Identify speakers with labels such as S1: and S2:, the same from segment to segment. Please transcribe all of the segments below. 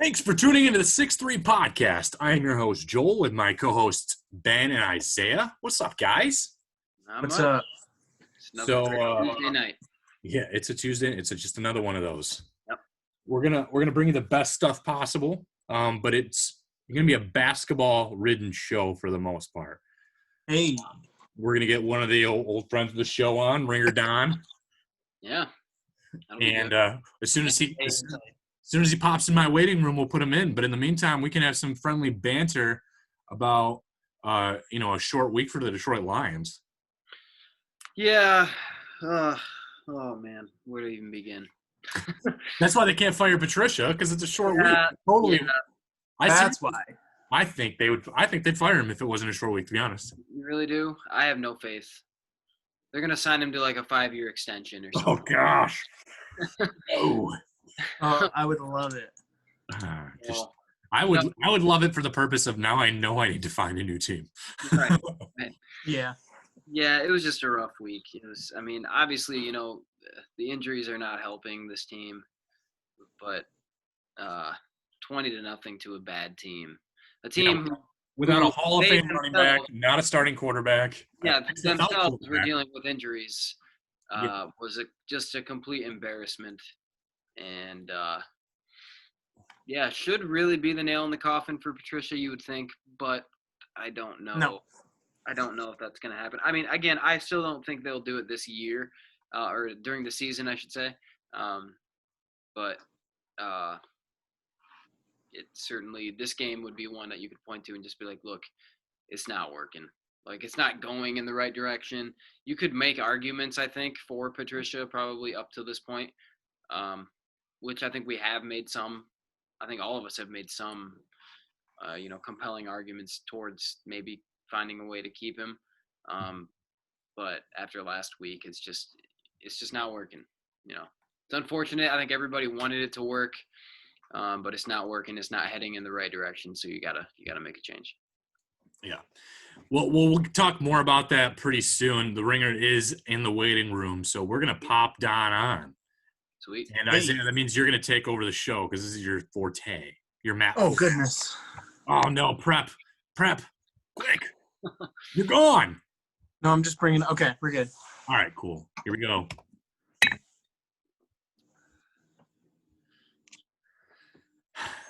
S1: Thanks for tuning into the 6Three podcast. I am your host, Joel, with my co-hosts, Ben and Isaiah. What's up, guys?
S2: What's up?
S3: It's another
S2: Tuesday night.
S1: Yeah, it's a Tuesday. It's just another one of those.
S2: Yep.
S1: We're gonna bring you the best stuff possible, but it's gonna be a basketball-ridden show for the most part.
S3: Hey.
S1: We're gonna get one of the old friends of the show on, Ringer Don.
S2: Yeah.
S1: And as soon as he pops in my waiting room, we'll put him in. But in the meantime, we can have some friendly banter about a short week for the Detroit Lions.
S2: Yeah. Oh man, where to even begin?
S1: That's why they can't fire Patricia, because it's a short week.
S2: Totally.
S1: Yeah.
S3: That's why.
S1: I think they'd fire him if it wasn't a short week, to be honest.
S2: You really do? I have no faith. They're gonna sign him to like a 5-year extension or something.
S1: Oh gosh. No.
S3: I would love it.
S1: I would love it for the purpose of now I know I need to find a new team.
S2: Right.
S3: Yeah.
S2: Yeah, it was just a rough week. Obviously, the injuries are not helping this team, but 20-0 to a bad team. A team
S1: without a Hall of Fame running back, not a starting quarterback.
S2: Yeah, themselves were dealing with injuries. Was just a complete embarrassment. And, should really be the nail in the coffin for Patricia, you would think, but I don't know.
S3: No.
S2: I don't know if that's going to happen. I mean, again, I still don't think they'll do it this year, or during the season, I should say. But it certainly, this game would be one that you could point to and just be like, look, it's not working. Like, it's not going in the right direction. You could make arguments, I think, for Patricia probably up to this point, which I think we have made some. I think all of us have made some, compelling arguments towards maybe finding a way to keep him. But after last week, it's just not working. It's unfortunate. I think everybody wanted it to work, but it's not working. It's not heading in the right direction. So you gotta make a change.
S1: Yeah. Well, we'll talk more about that pretty soon. The Ringer is in the waiting room, so we're gonna pop Don on.
S2: Sweet.
S1: And Isaiah, that means you're gonna take over the show because this is your forte. Your map.
S3: Oh goodness.
S1: Oh no! Prep, quick! You're gone.
S3: No, I'm just bringing. Okay, we're good.
S1: All right, cool. Here we go.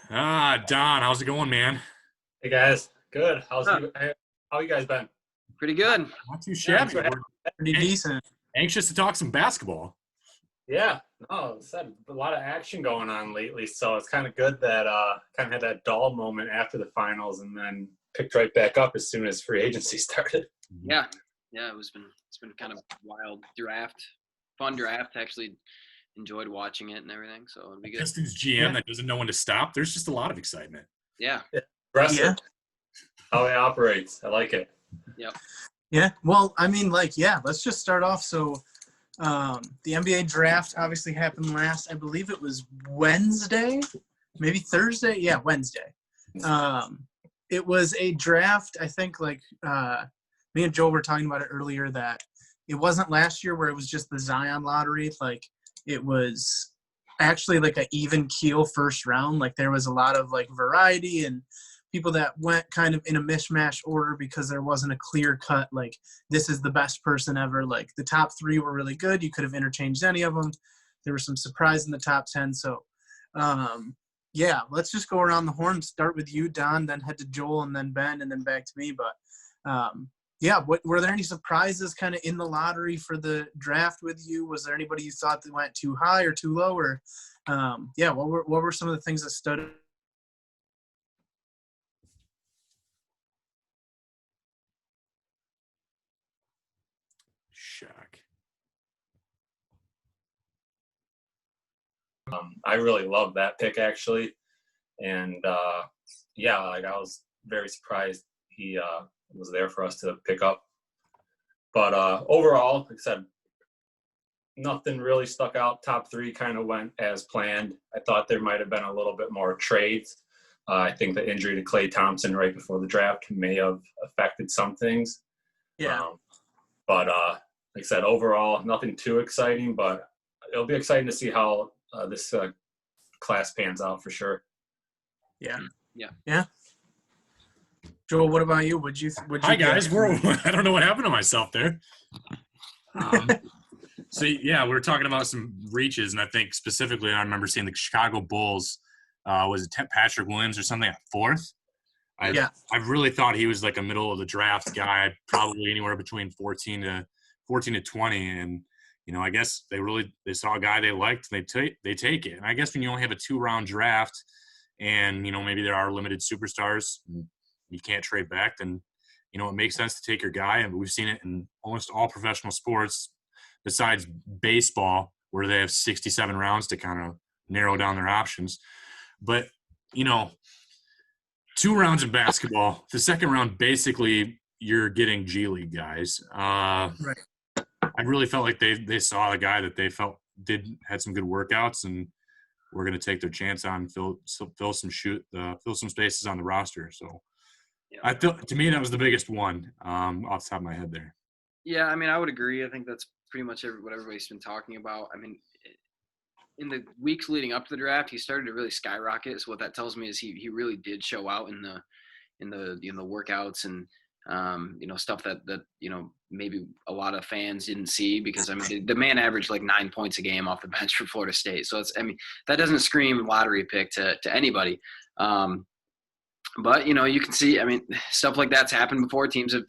S1: Don, how's it going, man?
S4: Hey guys, good. How you guys been?
S2: Pretty good.
S1: Not too shabby.
S3: Pretty decent.
S1: Anxious to talk some basketball.
S4: Yeah, no, said a lot of action going on lately, so it's kind of good that kind of had that dull moment after the finals, and then picked right back up as soon as free agency started.
S2: Yeah, it's been kind of wild draft, fun draft. Actually, enjoyed watching it and everything, so it'll be good.
S1: Pistons GM that doesn't know when to stop. There's just a lot of excitement.
S2: Yeah.
S4: Impressive. How he operates. I like it.
S2: Yep.
S3: Yeah. Well, I mean, let's just start off. So, the NBA draft obviously happened I believe it was Wednesday, maybe Thursday. Yeah, Wednesday. It was a draft. I think me and Joel were talking about it earlier, that it wasn't last year where it was just the Zion lottery. Like, it was actually like an even keel first round. Like, there was a lot of variety and people that went kind of in a mishmash order because there wasn't a clear cut, this is the best person ever. Like, the top 3 were really good. You could have interchanged any of them. There was some surprise in the top 10. So, let's just go around the horn. Start with you, Don, then head to Joel, and then Ben, and then back to me. But, were there any surprises kind of in the lottery for the draft with you? Was there anybody you thought that went too high or too low? Or, what were some of the things that stood out?
S1: Shock.
S4: I really love that pick, actually. And, I was very surprised he was there for us to pick up. But overall, like I said, nothing really stuck out. Top 3 kind of went as planned. I thought there might have been a little bit more trades. I think the injury to Klay Thompson right before the draft may have affected some things.
S3: Yeah.
S4: But like I said, overall, nothing too exciting, but it'll be exciting to see how this class pans out for sure.
S3: Yeah.
S2: Yeah.
S3: Yeah. Joel, what about you?
S1: Hi guys, I don't know what happened to myself there. So yeah, we were talking about some reaches, and I think specifically I remember seeing the Chicago Bulls. Was it Patrick Williams or something at 4th? I really thought he was like a middle of the draft guy, probably anywhere between 14 to 20. And I guess they saw a guy they liked, and they take it. And I guess when you only have a 2-round draft, and maybe there are limited superstars, and you can't trade back, then it makes sense to take your guy. And we've seen it in almost all professional sports, besides baseball, where they have 67 rounds to kind of narrow down their options. But 2 rounds in basketball, the second round, basically you're getting G League guys.
S3: Right.
S1: I really felt like they saw a guy that they felt had some good workouts, and we're going to take their chance on fill some spaces on the roster. So I felt, to me, that was the biggest one off the top of my head there.
S2: Yeah, I mean, I would agree. I think that's pretty much what everybody's been talking about. I mean, in the weeks leading up to the draft, he started to really skyrocket. So what that tells me is he really did show out in the workouts and stuff that maybe a lot of fans didn't see, because I mean the man averaged like 9 points a game off the bench for Florida State. So that doesn't scream lottery pick to anybody. But you can see, I mean, stuff like that's happened before. Teams have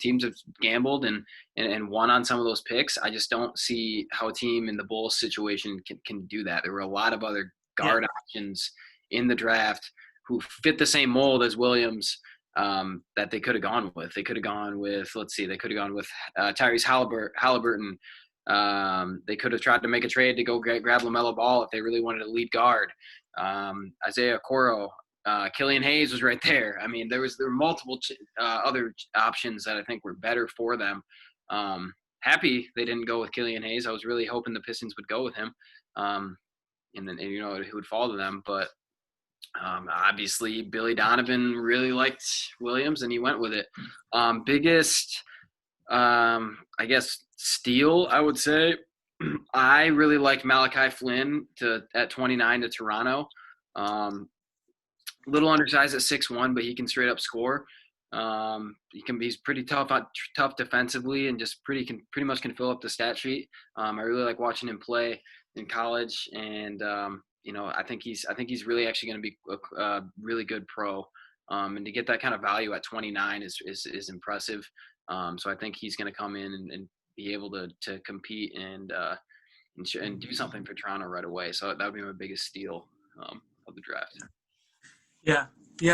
S2: gambled and won on some of those picks. I just don't see how a team in the Bulls situation can do that. There were a lot of other guard options in the draft who fit the same mold as Williams that they could have gone with. They could have gone with, Tyrese Halliburton. They could have tried to make a trade to go grab LaMelo Ball if they really wanted a lead guard. Isaiah Okoro. Killian Hayes was right there. I mean, there were multiple other options that I think were better for them. Happy they didn't go with Killian Hayes. I was really hoping the Pistons would go with him, and who would follow them. But obviously, Billy Donovan really liked Williams, and he went with it. Biggest, I guess, steal, I would say. I really liked Malachi Flynn at 29 to Toronto. Little undersized at 6'1", but he can straight up score. He's pretty tough defensively, and just pretty much can fill up the stat sheet. I really like watching him play in college, and I think he's really actually going to be a really good pro. And to get that kind of value at 29 is impressive. So I think he's going to come in and be able to compete and do something for Toronto right away. So that would be my biggest steal of the draft.
S3: Yeah.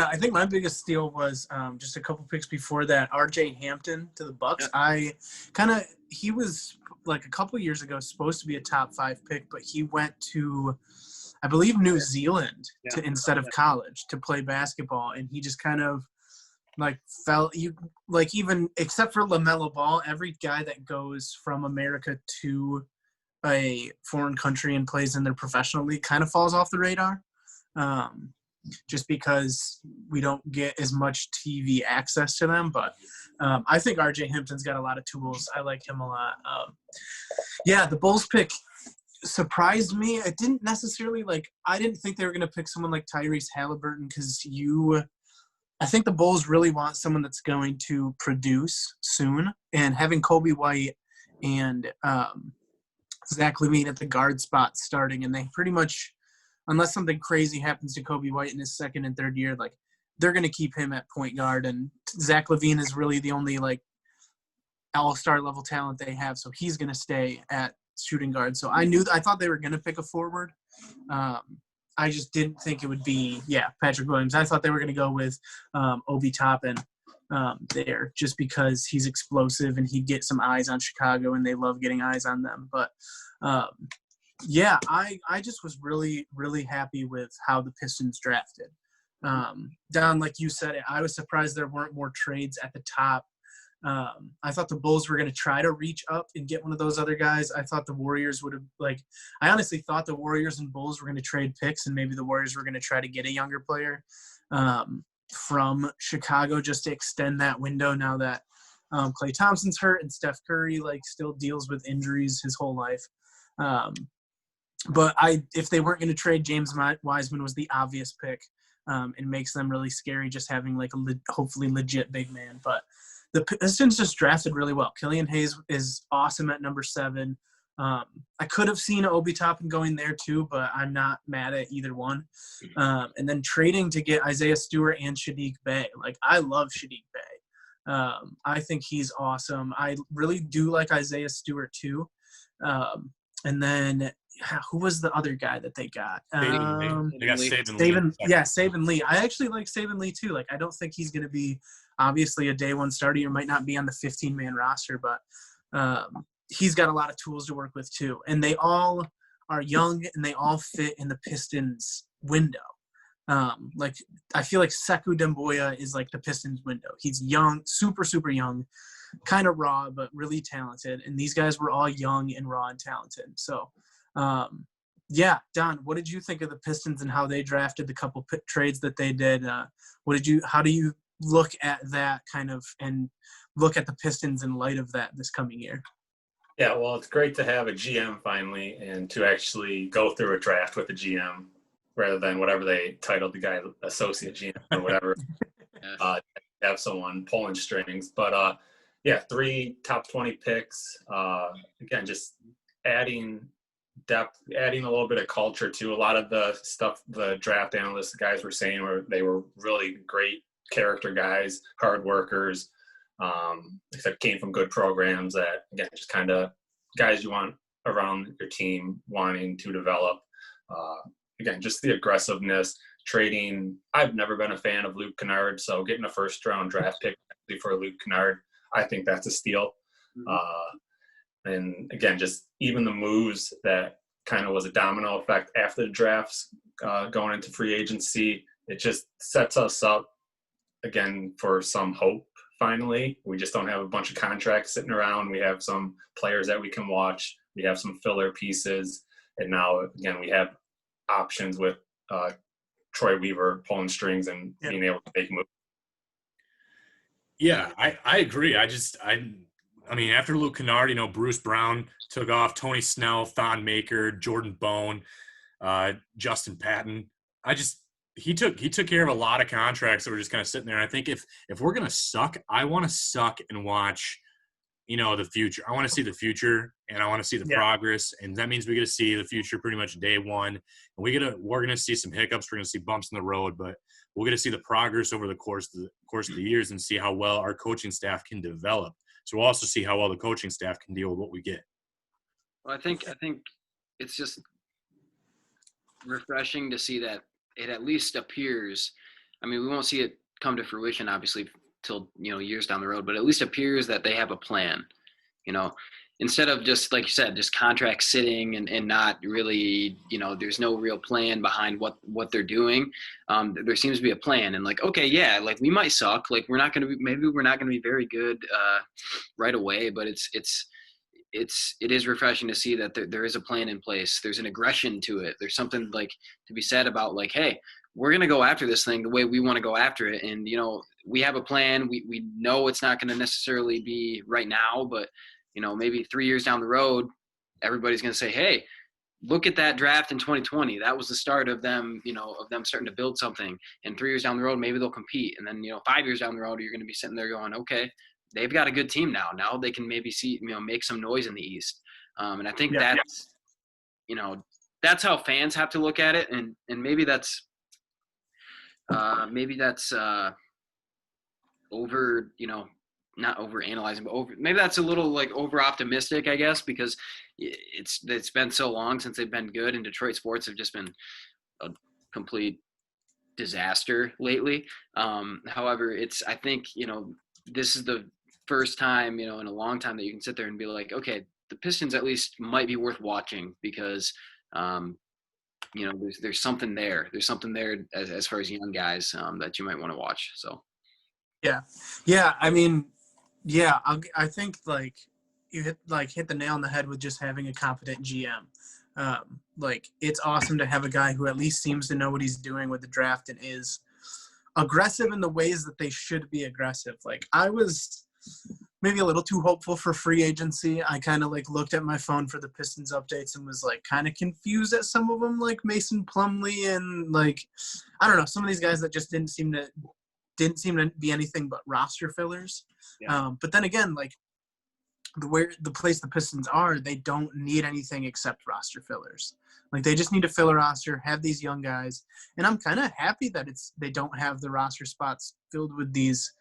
S3: I think my biggest steal was just a couple picks before that. R.J. Hampton to the Bucks. Yeah. He was like a couple years ago supposed to be a top 5 pick, but he went to, I believe, New Zealand instead of college to play basketball, and he just kind of even except for LaMelo Ball, every guy that goes from America to a foreign country and plays in their professional league kind of falls off the radar. Just because we don't get as much TV access to them. But I think R.J. Hampton's got a lot of tools. I like him a lot. The Bulls pick surprised me. It didn't necessarily I didn't think they were going to pick someone like Tyrese Halliburton, because I think the Bulls really want someone that's going to produce soon. And having Kobe White and Zach LaVine at the guard spot starting, and they pretty much, unless something crazy happens to Kobe White in his second and third year, they're going to keep him at point guard. And Zach LaVine is really the only all-star level talent they have. So he's going to stay at shooting guard. So I thought they were going to pick a forward. I just didn't think it would be, Patrick Williams. I thought they were going to go with Obi Toppin there, just because he's explosive and he'd get some eyes on Chicago, and they love getting eyes on them. But I just was really, really happy with how the Pistons drafted. Don, like you said, I was surprised there weren't more trades at the top. I thought the Bulls were going to try to reach up and get one of those other guys. I thought the Warriors would have, I honestly thought the Warriors and Bulls were going to trade picks, and maybe the Warriors were going to try to get a younger player from Chicago just to extend that window now that Klay Thompson's hurt and Steph Curry still deals with injuries his whole life. But if they weren't going to trade, James Wiseman was the obvious pick, and makes them really scary just having like a hopefully legit big man. But the Pistons just drafted really well. Killian Hayes is awesome at number 7. I could have seen Obi Toppin going there too, but I'm not mad at either one. And then trading to get Isaiah Stewart and Sadiq Bey. Like, I love Sadiq Bey. I think he's awesome. I really do like Isaiah Stewart too. And then who was the other guy that they got?
S1: They got Saban Lee.
S3: Saban Lee. I actually like Saban Lee too. Like, I don't think he's going to be obviously a day one starter. Or might not be on the 15-man roster, but he's got a lot of tools to work with too. And they all are young and they all fit in the Pistons window. Like, I feel like Sekou Demboya is like the Pistons window. He's young, super, super young, kind of raw, but really talented. And these guys were all young and raw and talented. So, yeah, Don, what did you think of the Pistons and how they drafted the couple trades that they did? How do you look at that kind of and look at the Pistons in light of that this coming year?
S4: Yeah, well, it's great to have a GM finally and to actually go through a draft with a GM rather than whatever they titled the guy, associate GM or whatever. Have someone pulling strings. But, yeah, 3 top 20 picks. Again, just adding depth, adding a little bit of culture to a lot of the stuff the draft analysts guys were saying where they were really great character guys, hard workers, that came from good programs that, again, just kind of guys you want around your team wanting to develop. Again, just the aggressiveness, trading. I've never been a fan of Luke Kennard, so getting a first-round draft pick for Luke Kennard, I think that's a steal. And again, just even the moves that kind of was a domino effect after the drafts going into free agency, it just sets us up again for some hope. Finally, we just don't have a bunch of contracts sitting around. We have some players that we can watch. We have some filler pieces. And now, again, we have options with Troy Weaver pulling strings and being able to make moves.
S1: Yeah, I agree. I mean, after Luke Kennard, Bruce Brown took off, Tony Snell, Thon Maker, Jordan Bone, Justin Patton. He took care of a lot of contracts that were just kind of sitting there. And I think if we're going to suck, I want to suck and watch, the future. I want to see the future and I want to see the progress. And that means we get to see the future pretty much day one. And we're going to see some hiccups. We're going to see bumps in the road, but we're going to see the progress over the course of the years and see how well our coaching staff can develop. So we'll also see how well the coaching staff can deal with what we get.
S2: Well, I think it's just refreshing to see that it at least appears. I mean, we won't see it come to fruition, obviously, till years down the road, but at least appears that they have a plan. Instead of just, like you said, just contracts sitting and not really, there's no real plan behind what they're doing. There seems to be a plan, and like we might suck, like we're not going to be very good right away, but it is refreshing to see that there is a plan in place. There's an aggression to it. There's something like to be said about like, hey, we're going to go after this thing the way we want to go after it. And, we have a plan. We know it's not going to necessarily be right now, but, maybe 3 years down the road, everybody's going to say, hey, look at that draft in 2020. That was the start of them, of them starting to build something. And 3 years down the road, maybe they'll compete. And then, 5 years down the road, you're going to be sitting there going, okay, they've got a good team now. Now they can maybe see, make some noise in the East. And I think that's how fans have to look at it. And maybe that's over, not over analyzing, but maybe that's a little like over optimistic, I guess, because it's been so long since they've been good, and Detroit sports have just been a complete disaster lately. However, I think, this is the first time, in a long time that you can sit there and be like, okay, the Pistons at least might be worth watching because, there's something there. There's something there as far as young guys that you might want to watch. So.
S3: Yeah. I mean, yeah, I think like you hit the nail on the head with just having a competent GM. Like, it's awesome to have a guy who at least seems to know what he's doing with the draft and is aggressive in the ways that they should be aggressive. Like, I was maybe a little too hopeful for free agency. I kind of like looked at my phone for the Pistons updates and was like kind of confused at some of them, like Mason Plumlee and like, I don't know, some of these guys that just didn't seem to be anything but roster fillers.
S2: Yeah.
S3: But then again, like the place the Pistons are, they don't need anything except roster fillers. Like they just need to fill a roster, have these young guys. And I'm kind of happy that they don't have the roster spots filled with these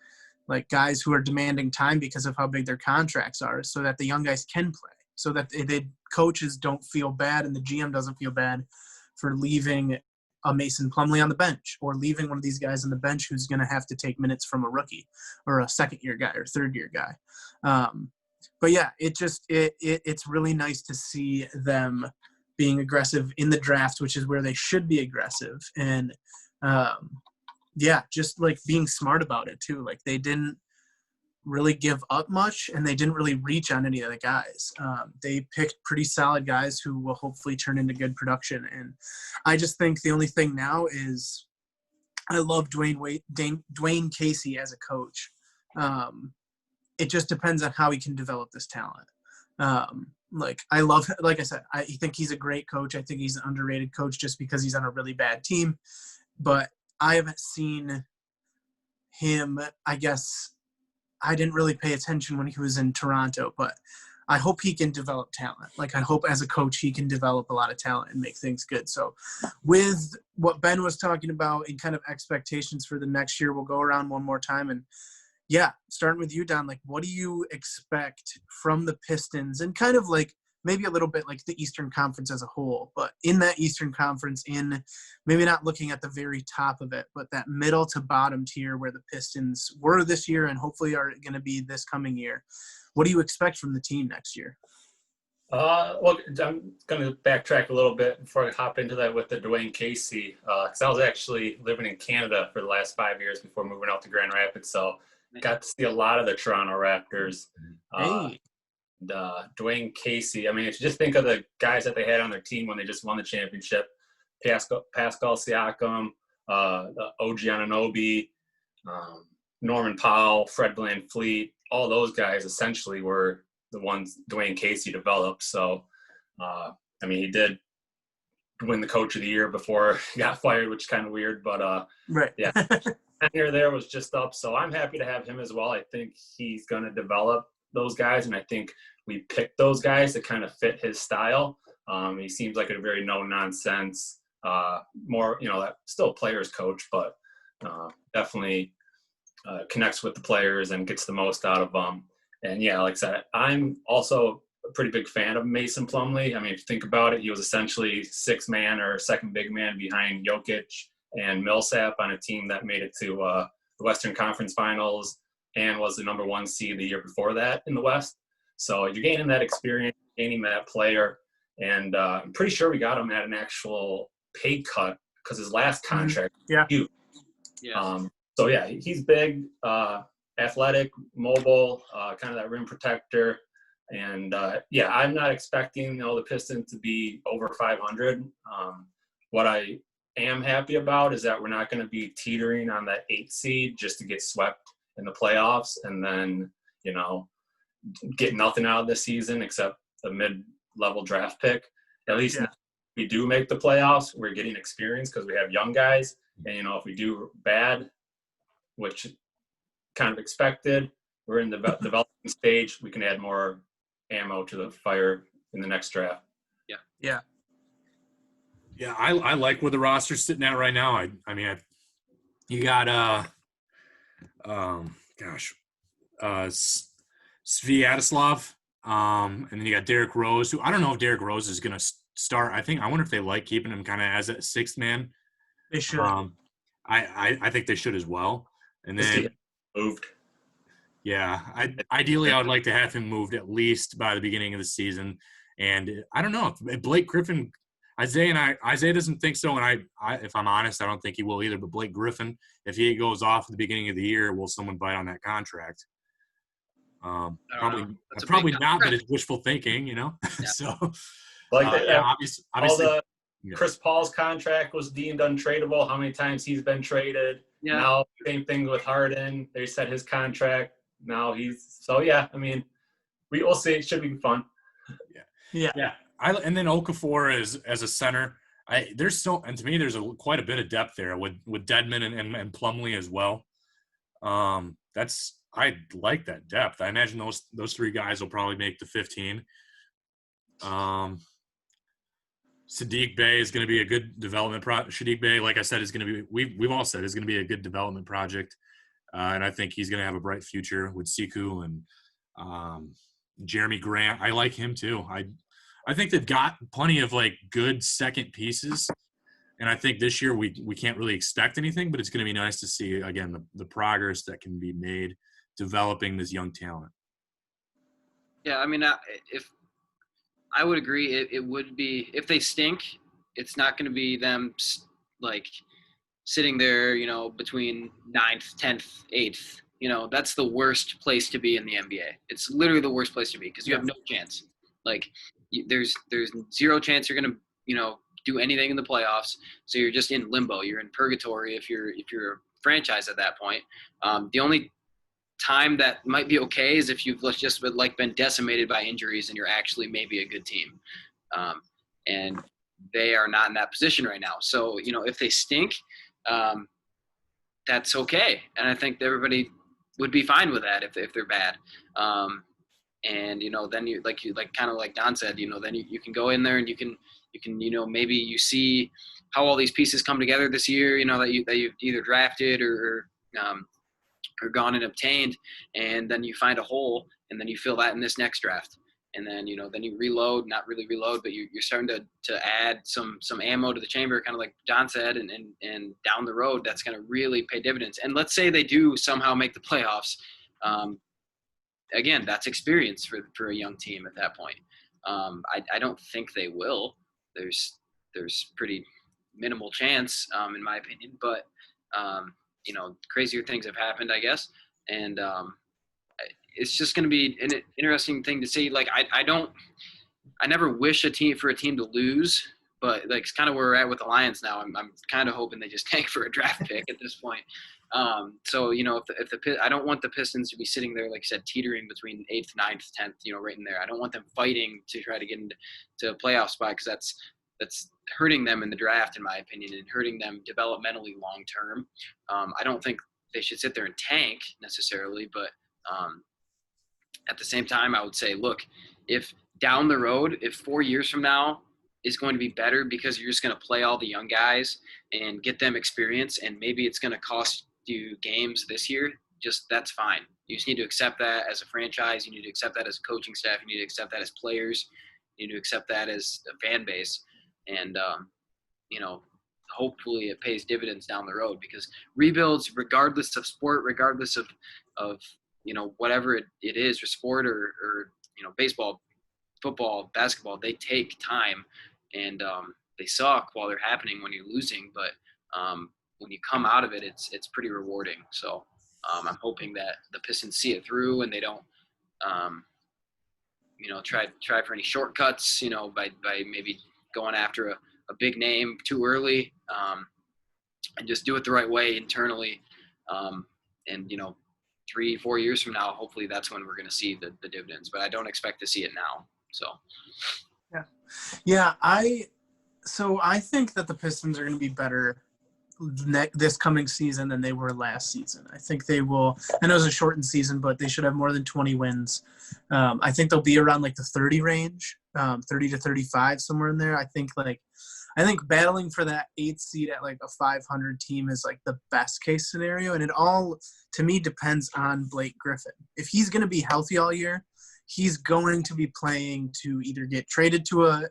S3: like guys who are demanding time because of how big their contracts are, so that the young guys can play, so that they coaches don't feel bad and the GM doesn't feel bad for leaving a Mason Plumlee on the bench or leaving one of these guys on the bench who's going to have to take minutes from a rookie or a second-year guy or third-year guy. But yeah, it's really nice to see them being aggressive in the draft, which is where they should be aggressive. And yeah, just like being smart about it too. Like they didn't really give up much and they didn't really reach on any of the guys. They picked pretty solid guys who will hopefully turn into good production. And I just think the only thing now is I love Dwayne Casey as a coach. It just depends on how he can develop this talent. Like I said, I think he's a great coach. I think he's an underrated coach just because he's on a really bad team. But I haven't seen him, I guess I didn't really pay attention when he was in Toronto, but I hope he can develop talent. Like I hope as a coach he can develop a lot of talent and make things good. So with what Ben was talking about and kind of expectations for the next year, we'll go around one more time. And yeah, starting with you, Don, like what do you expect from the Pistons and kind of like maybe a little bit like the Eastern Conference as a whole, but in that Eastern Conference, in maybe not looking at the very top of it, but that middle to bottom tier where the Pistons were this year and hopefully are going to be this coming year. What do you expect from the team next year?
S4: Well, I'm going to backtrack a little bit before I hop into that with the Dwayne Casey, because I was actually living in Canada for the last 5 years before moving out to Grand Rapids, so got to see a lot of the Toronto Raptors.
S3: Hey.
S4: Dwayne Casey. I mean, if you just think of the guys that they had on their team when they just won the championship, Pascal Siakam, OG Anunoby, Norman Powell, Fred VanVleet, all those guys essentially were the ones Dwayne Casey developed. So, I mean, he did win the Coach of the Year before he got fired, which is kind of weird, but
S3: right.
S4: Yeah, tenure there was just up. So I'm happy to have him as well. I think he's going to develop those guys, and I think we picked those guys to kind of fit his style. He seems like a very no-nonsense, more, still a player's coach, but definitely connects with the players and gets the most out of them. And yeah, like I said, I'm also a pretty big fan of Mason Plumlee. I mean, if you think about it, he was essentially sixth man or second big man behind Jokic and Millsap on a team that made it to the Western Conference Finals and was the number 1 seed the year before that in the West. So you're gaining that experience, gaining that player, and I'm pretty sure we got him at an actual pay cut because his last contract was huge.
S2: Yeah.
S4: So yeah, he's big, athletic, mobile, kind of that rim protector. And yeah, I'm not expecting the Pistons to be over 500. What I am happy about is that we're not going to be teetering on that 8th seed just to get swept in the playoffs and then get nothing out of the season except a mid-level draft pick. At least if we do make the playoffs, we're getting experience because we have young guys. And if we do bad, which kind of expected, we're in the development stage, we can add more ammo to the fire in the next draft.
S1: Yeah, I like where the roster's sitting at right now. I mean, you got Sviatoslav, and then you got Derrick Rose, who I don't know if Derrick Rose is going to start. I wonder if they like keeping him kind of as a sixth man.
S3: They should.
S1: I think they should as well. And then
S4: moved.
S1: Yeah, ideally I would like to have him moved at least by the beginning of the season. And I don't know if Blake Griffin. Isaiah doesn't think so, and I, if I'm honest, I don't think he will either. But Blake Griffin, if he goes off at the beginning of the year, will someone bite on that contract? Probably not, but it's wishful thinking, Yeah. So, obviously,
S4: Chris Paul's contract was deemed untradeable. How many times he's been traded?
S2: Yeah.
S4: Now, same thing with Harden. They said his contract now yeah. I mean, we'll see. It should be fun.
S3: Yeah.
S1: And then Okafor as a center. And to me, there's quite a bit of depth there with Dedmon and Plumlee as well. I like that depth. I imagine those three guys will probably make the 15. Sadiq Bey is going to be a good development project. Sadiq Bey, like I said, is going to be we've all said is going to be a good development project, and I think he's going to have a bright future with Siku and Jeremy Grant. I like him too. I think they've got plenty of like good second pieces, and I think this year we can't really expect anything, but it's going to be nice to see again the progress that can be made developing this young talent.
S2: Yeah, I mean, if I would agree, it would be if they stink, it's not going to be them like sitting there, between 9th, 10th, 8th. That's the worst place to be in the NBA. It's literally the worst place to be because you have no chance. Like there's zero chance you're going to, do anything in the playoffs. So you're just in limbo. You're in purgatory if you're a franchise at that point. The only time that might be okay is if you've just been decimated by injuries and you're actually maybe a good team. And they are not in that position right now. So, if they stink, that's okay. And I think everybody would be fine with that if they're bad. And, then you kind of like Don said, then you can go in there and you can, maybe you see how all these pieces come together this year, that you've either drafted or gone and obtained, and then you find a hole, and then you fill that in this next draft, and then then you reload, not really reload, but you're starting to add some ammo to the chamber, kind of like John said, and down the road that's going to really pay dividends. And let's say they do somehow make the playoffs, again, that's experience for a young team at that point. I don't think they will. There's pretty minimal chance, in my opinion, but crazier things have happened, I guess. And it's just going to be an interesting thing to see. Like, I never wish for a team to lose, but like, it's kind of where we're at with the Lions now. I'm kind of hoping they just tank for a draft pick at this point. So, if I don't want the Pistons to be sitting there, like I said, teetering between 8th, 9th, 10th, right in there. I don't want them fighting to try to get into a playoff spot, because that's hurting them in the draft, in my opinion, and hurting them developmentally long term. I don't think they should sit there and tank necessarily, but at the same time, I would say, look, if down the road, if 4 years from now is going to be better because you're just going to play all the young guys and get them experience, and maybe it's going to cost you games this year, that's fine. You just need to accept that as a franchise. You need to accept that as a coaching staff. You need to accept that as players. You need to accept that as a fan base. And, hopefully it pays dividends down the road, because rebuilds, regardless of sport, regardless of whatever it is, or sport or baseball, football, basketball, they take time, and they suck while they're happening when you're losing. But when you come out of it, it's pretty rewarding. So I'm hoping that the Pistons see it through, and they don't, try for any shortcuts, by maybe going after a big name too early, and just do it the right way internally. And 3-4 years from now, hopefully that's when we're going to see the dividends, but I don't expect to see it now. So.
S3: Yeah. I think that the Pistons are going to be better this coming season than they were last season. I think they will. I know it's a shortened season, but they should have more than 20 wins. I think they'll be around like the 30 range, 30 to 35, somewhere in there. I think battling for that 8th seed at like a 500 team is like the best case scenario. And it all, to me, depends on Blake Griffin. If he's going to be healthy all year, he's going to be playing to either get traded to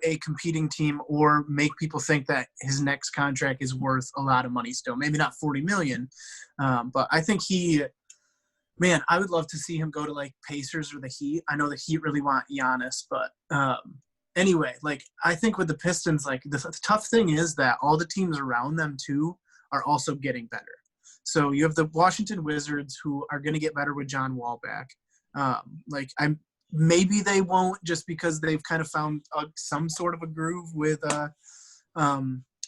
S3: a competing team, or make people think that his next contract is worth a lot of money still. Maybe not $40 million, but I think I would love to see him go to like Pacers or the Heat. I know the Heat really want Giannis, but anyway, like, I think with the Pistons, like, the tough thing is that all the teams around them too are also getting better. So you have the Washington Wizards, who are going to get better with John Wall back. Maybe they won't, just because they've kind of found some sort of a groove with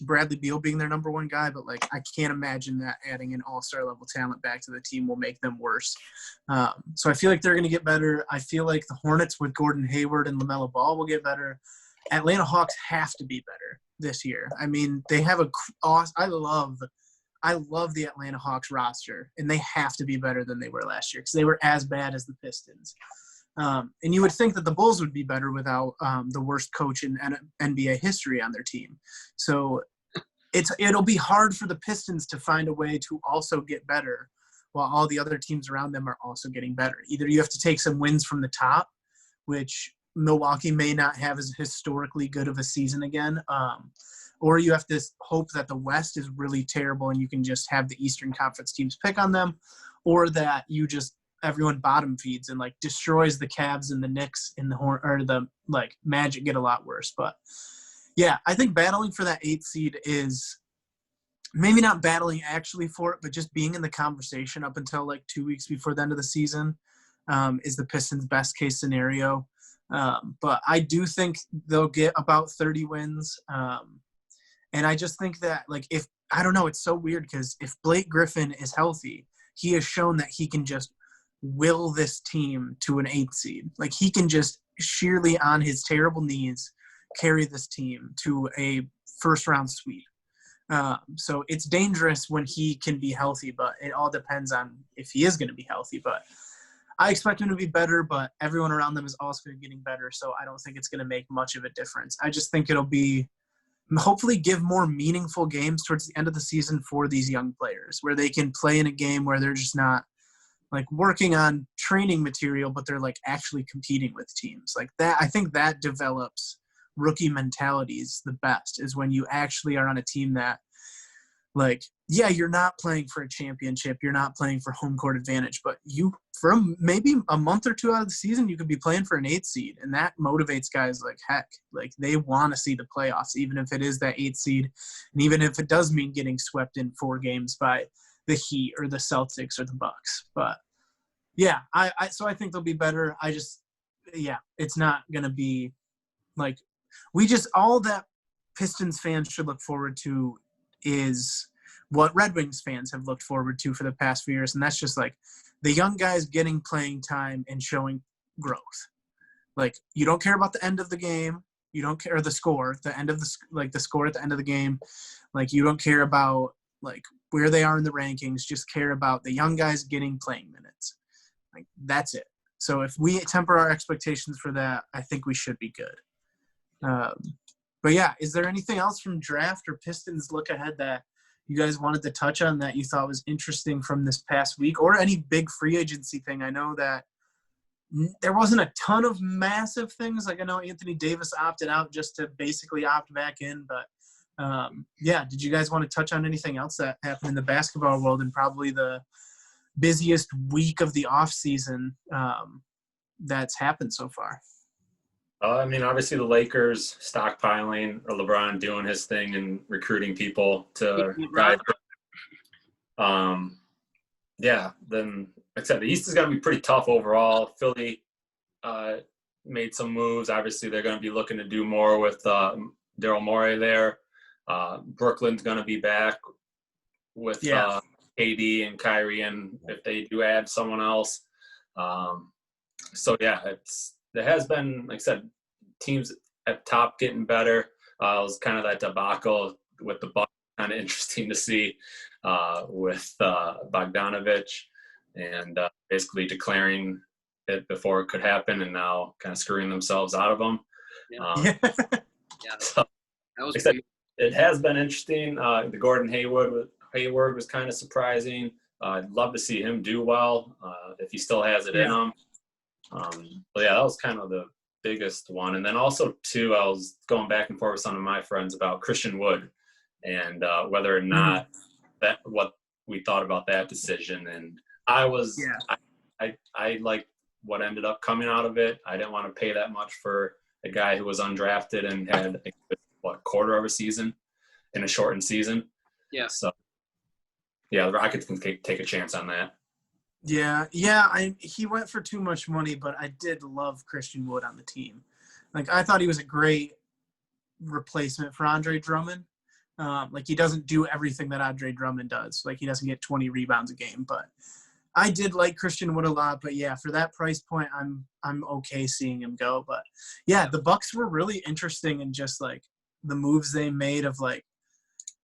S3: Bradley Beal being their number one guy, but like I can't imagine that adding an all-star level talent back to the team will make them worse. So I feel like they're going to get better. I feel like the Hornets with Gordon Hayward and LaMelo Ball will get better. Atlanta Hawks have to be better this year. I mean, they have I love the Atlanta Hawks roster, and they have to be better than they were last year because they were as bad as the Pistons. And you would think that the Bulls would be better without the worst coach in NBA history on their team. So it'll be hard for the Pistons to find a way to also get better while all the other teams around them are also getting better. Either you have to take some wins from the top, which Milwaukee may not have as historically good of a season again, or you have to hope that the West is really terrible and you can just have the Eastern Conference teams pick on them, or that you just everyone bottom feeds and like destroys the Cavs and the Knicks and the Magic get a lot worse. But yeah, I think battling for that 8th seed is maybe not battling actually for it, but just being in the conversation up until like 2 weeks before the end of the season is the Pistons' best case scenario. But I do think they'll get about 30 wins. And I just think that I don't know, it's so weird because if Blake Griffin is healthy, he has shown that he can just will this team to an 8th seed. Like he can just sheerly on his terrible knees carry this team to a first round sweep. So it's dangerous when he can be healthy, but it all depends on if he is going to be healthy. But I expect him to be better, but everyone around them is also getting better. So I don't think it's going to make much of a difference. I just think it'll be hopefully give more meaningful games towards the end of the season for these young players where they can play in a game where they're just not like working on training material, but they're like actually competing with teams like that. I think that develops rookie mentalities the best is when you actually are on a team that like, yeah, you're not playing for a championship. You're not playing for home court advantage, but maybe a month or two out of the season, you could be playing for an 8th seed. And that motivates guys like heck. Like they want to see the playoffs, even if it is that 8th seed. And even if it does mean getting swept in 4 games by the Heat or the Celtics or the Bucks. But yeah, so I think they'll be better. It's not going to be like all that Pistons fans should look forward to is what Red Wings fans have looked forward to for the past few years. And that's just like the young guys getting playing time and showing growth. Like you don't care about the end of the game. You don't care the score, the end of the score at the end of the game. Like you don't care about like where they are in the rankings, just care about the young guys getting playing minutes. Like that's it. So if we temper our expectations for that, I think we should be good. But yeah, is there anything else from draft or Pistons look ahead that you guys wanted to touch on that you thought was interesting from this past week, or any big free agency thing? I know that there wasn't a ton of massive things. Like I know Anthony Davis opted out just to basically opt back in, but did you guys want to touch on anything else that happened in the basketball world and probably the busiest week of the off season that's happened so far?
S4: I mean, obviously the Lakers stockpiling, or LeBron doing his thing and recruiting people to dive. Then like I said, the East is going to be pretty tough overall. Philly made some moves. Obviously, they're going to be looking to do more with Daryl Morey there. Brooklyn's going to be back with KD and Kyrie, and if they do add someone else. There has been, like I said, teams at top getting better. It was kind of that debacle with the Bucks, kind of interesting to see with Bogdanovich and basically declaring it before it could happen and now kind of screwing themselves out of them. So,
S2: That was
S4: like I said, it has been interesting. The Gordon Hayward was kind of surprising. I'd love to see him do well if he still has it in him. But yeah, that was kind of the biggest one. And then also too, I was going back and forth with some of my friends about Christian Wood and whether or not what we thought about that decision. And I like what ended up coming out of it. I didn't want to pay that much for a guy who was undrafted and had quarter of a season in a shortened season. Yeah. So yeah, the Rockets can take a chance on that. He went for too much money, but I did love Christian Wood on the team. Like I thought he was a great replacement for Andre Drummond.
S3: Like he doesn't do everything that Andre Drummond does. Like he doesn't get 20 rebounds a game. But I did like Christian Wood a lot. But yeah, for that price point, I'm okay seeing him go. But yeah, the Bucks were really interesting in just like the moves they made of like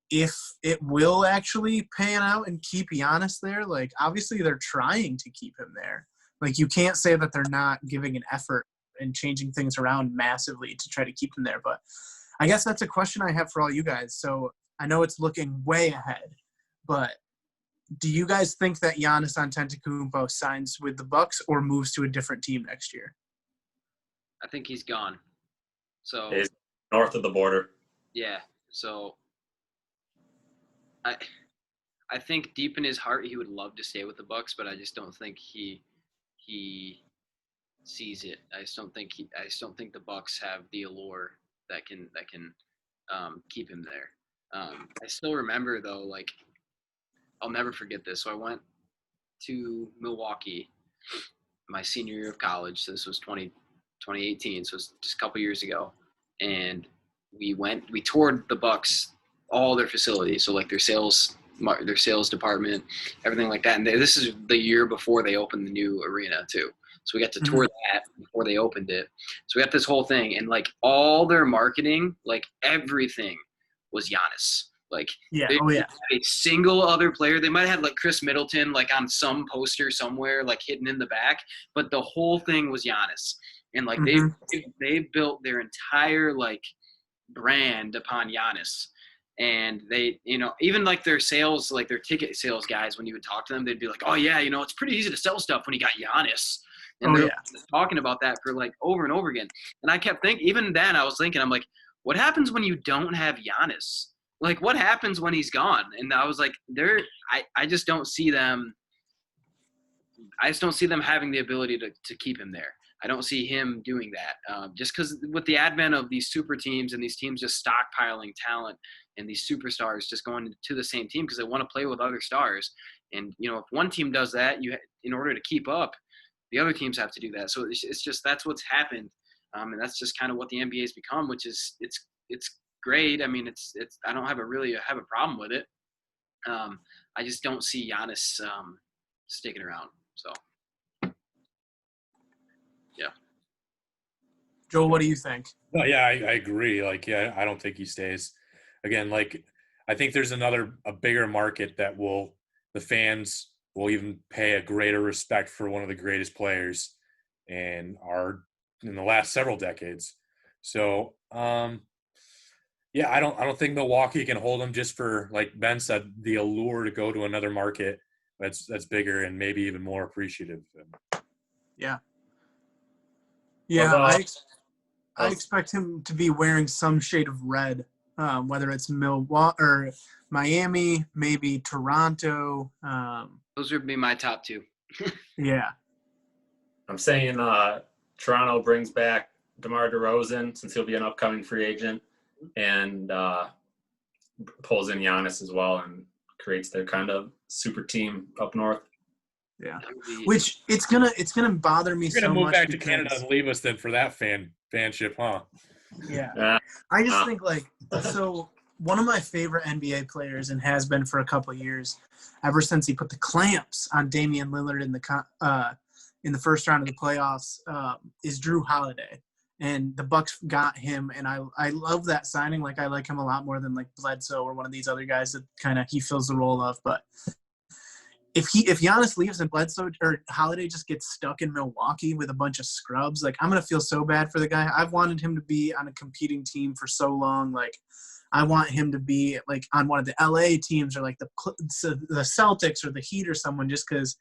S3: if it will actually pan out and keep Giannis there. Like obviously they're trying to keep him there. Like you can't say that they're not giving an effort and changing things around massively to try to keep him there. But I guess that's a question I have for all you guys. So I know it's looking way ahead, but do you guys think that Giannis Antetokounmpo signs with the Bucks or moves to a different team next year?
S2: I think he's gone. So
S4: He's north of the border.
S2: yeah. So I think deep in his heart he would love to stay with the Bucks, but I just don't think he sees it. I just don't think the Bucks have the allure that can keep him there. I still remember though, like I'll never forget this. So I went to Milwaukee my senior year of college. So this was 2018. So it was just a couple years ago, and we toured the Bucks, all their facilities. So like their sales department, everything like that. And this is the year before they opened the new arena too. So we got to tour that before they opened it. So we got this whole thing, and like all their marketing, like everything was Giannis. Like
S3: Yeah.
S2: they
S3: Oh yeah.
S2: didn't have a single other player. They might have had like Chris Middleton like on some poster somewhere, like hidden in the back, but the whole thing was Giannis. And like they built their entire like brand upon Giannis. And they, you know, even like their sales, like their ticket sales guys, when you would talk to them, they'd be like, oh yeah, you know, it's pretty easy to sell stuff when you got Giannis. And they're talking about that for like over and over again. And I kept thinking, even then I was thinking, I'm like, what happens when you don't have Giannis? Like what happens when he's gone? And I was like, I just don't see them. I just don't see them having the ability to keep him there. I don't see him doing that. Just because with the advent of these super teams and these teams just stockpiling talent and these superstars just going to the same team because they want to play with other stars. And, you know, if one team does that, in order to keep up, the other teams have to do that. So it's just that's what's happened. And that's just kind of what the NBA has become, which is it's great. I mean, it's I don't have a problem with it. I just don't see Giannis sticking around. So. Yeah.
S3: Joel, what do you think?
S1: Well, yeah, I agree. Like, yeah, I don't think he stays. Again, like, I think there's a bigger market that the fans will even pay a greater respect for one of the greatest players and are in the last several decades. So, yeah, I don't think Milwaukee can hold him just for, like Ben said, the allure to go to another market that's bigger and maybe even more appreciative.
S3: Yeah. Yeah, I expect him to be wearing some shade of red, whether it's Milwaukee or Miami, maybe Toronto.
S2: Those would be my top two.
S3: Yeah.
S4: I'm saying Toronto brings back DeMar DeRozan since he'll be an upcoming free agent, and pulls in Giannis as well and creates their kind of super team up north.
S3: Yeah, which it's gonna bother me so much.
S1: You're gonna move back to Canada and leave us then for that fanship, huh?
S3: Yeah, I just think like so. One of my favorite NBA players and has been for a couple of years, ever since he put the clamps on Damian Lillard in the first round of the playoffs, is Drew Holiday, and the Bucks got him, and I love that signing. Like I like him a lot more than like Bledsoe or one of these other guys that kind of he fills the role of, but. If Giannis leaves and Bledsoe or Holiday just gets stuck in Milwaukee with a bunch of scrubs, like I'm gonna feel so bad for the guy. I've wanted him to be on a competing team for so long. Like I want him to be like on one of the LA teams or like the Celtics or the Heat or someone, just because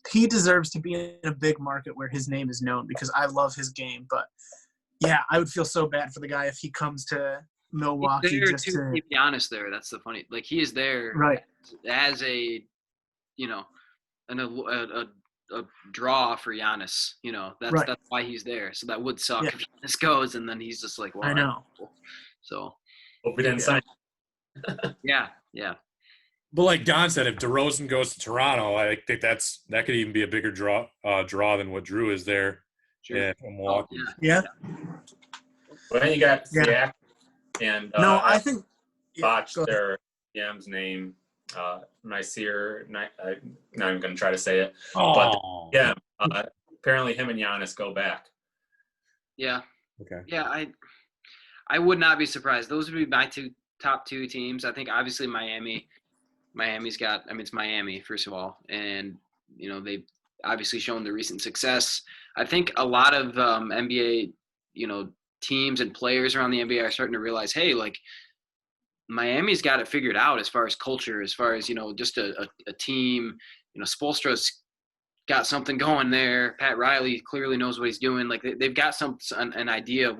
S3: he deserves to be in a big market where his name is known because I love his game. But yeah, I would feel so bad for the guy if he comes to Milwaukee
S2: He's there
S3: just
S2: to keep Giannis there. That's the funny. Like he is there
S3: right
S2: as a. You know, a draw for Giannis. You know, that's why he's there. So that would suck if Giannis goes and then he's just like, well,
S3: I know.
S2: So
S4: hope we didn't sign.
S2: Yeah.
S1: But like Don said, if DeRozan goes to Toronto, I think that could even be a bigger draw than what Drew is there in Milwaukee.
S3: Yeah.
S4: Well, then you got Zach and
S3: no, I think
S4: botched
S3: go ahead.
S4: their GM's name. Nasir, I'm not even going to try to say it. But
S1: Oh.
S4: yeah, apparently him and Giannis go back.
S2: Yeah.
S1: Okay.
S2: Yeah, I would not be surprised. Those would be my top two teams. I think obviously Miami's got, I mean, it's Miami, first of all. And, they've obviously shown the recent success. I think a lot of NBA, teams and players around the NBA are starting to realize, hey, like, Miami's got it figured out as far as culture, as far as, just a team. Spoelstra's got something going there. Pat Riley clearly knows what he's doing. Like they've got an idea of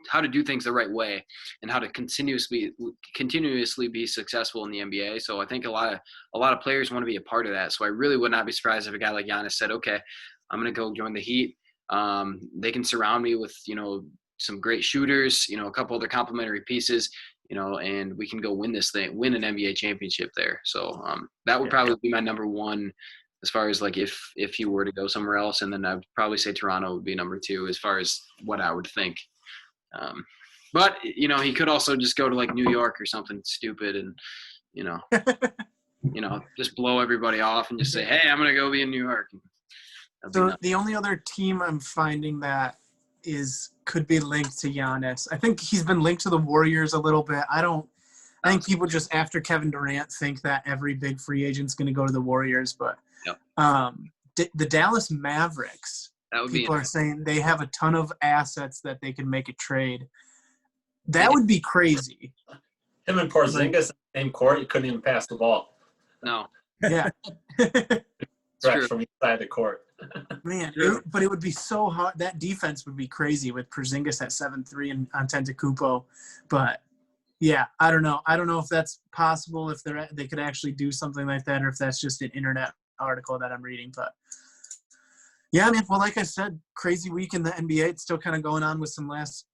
S2: how to do things the right way and how to continuously be successful in the NBA. So I think a lot of players want to be a part of that. So I really would not be surprised if a guy like Giannis said, okay, I'm going to go join the Heat. They can surround me with, some great shooters, a couple other complementary pieces, and we can go win an NBA championship there. So that would probably be my number one as far as like if he were to go somewhere else. And then I'd probably say Toronto would be number two as far as what I would think. But, he could also just go to like New York or something stupid and, just blow everybody off and just say, hey, I'm going to go be in New York.
S3: So the only other team I'm finding that could be linked to Giannis, I think he's been linked to the Warriors a little bit. I think people just after Kevin Durant think that every big free agent's going to go to the Warriors, but the Dallas Mavericks, people are saying they have a ton of assets that they can make a trade. That would be crazy.
S4: Him and Porzingis in the same court, you couldn't even pass the ball.
S2: No.
S3: Yeah.
S4: Stretch from inside the court.
S3: Man, but it would be so hard. That defense would be crazy with Porzingis at 7'3" and Antetokounmpo. But yeah, I don't know. I don't know if that's possible, if they could actually do something like that, or if that's just an internet article that I'm reading. But yeah, man. Well, like I said, crazy week in the NBA. It's still kind of going on with some last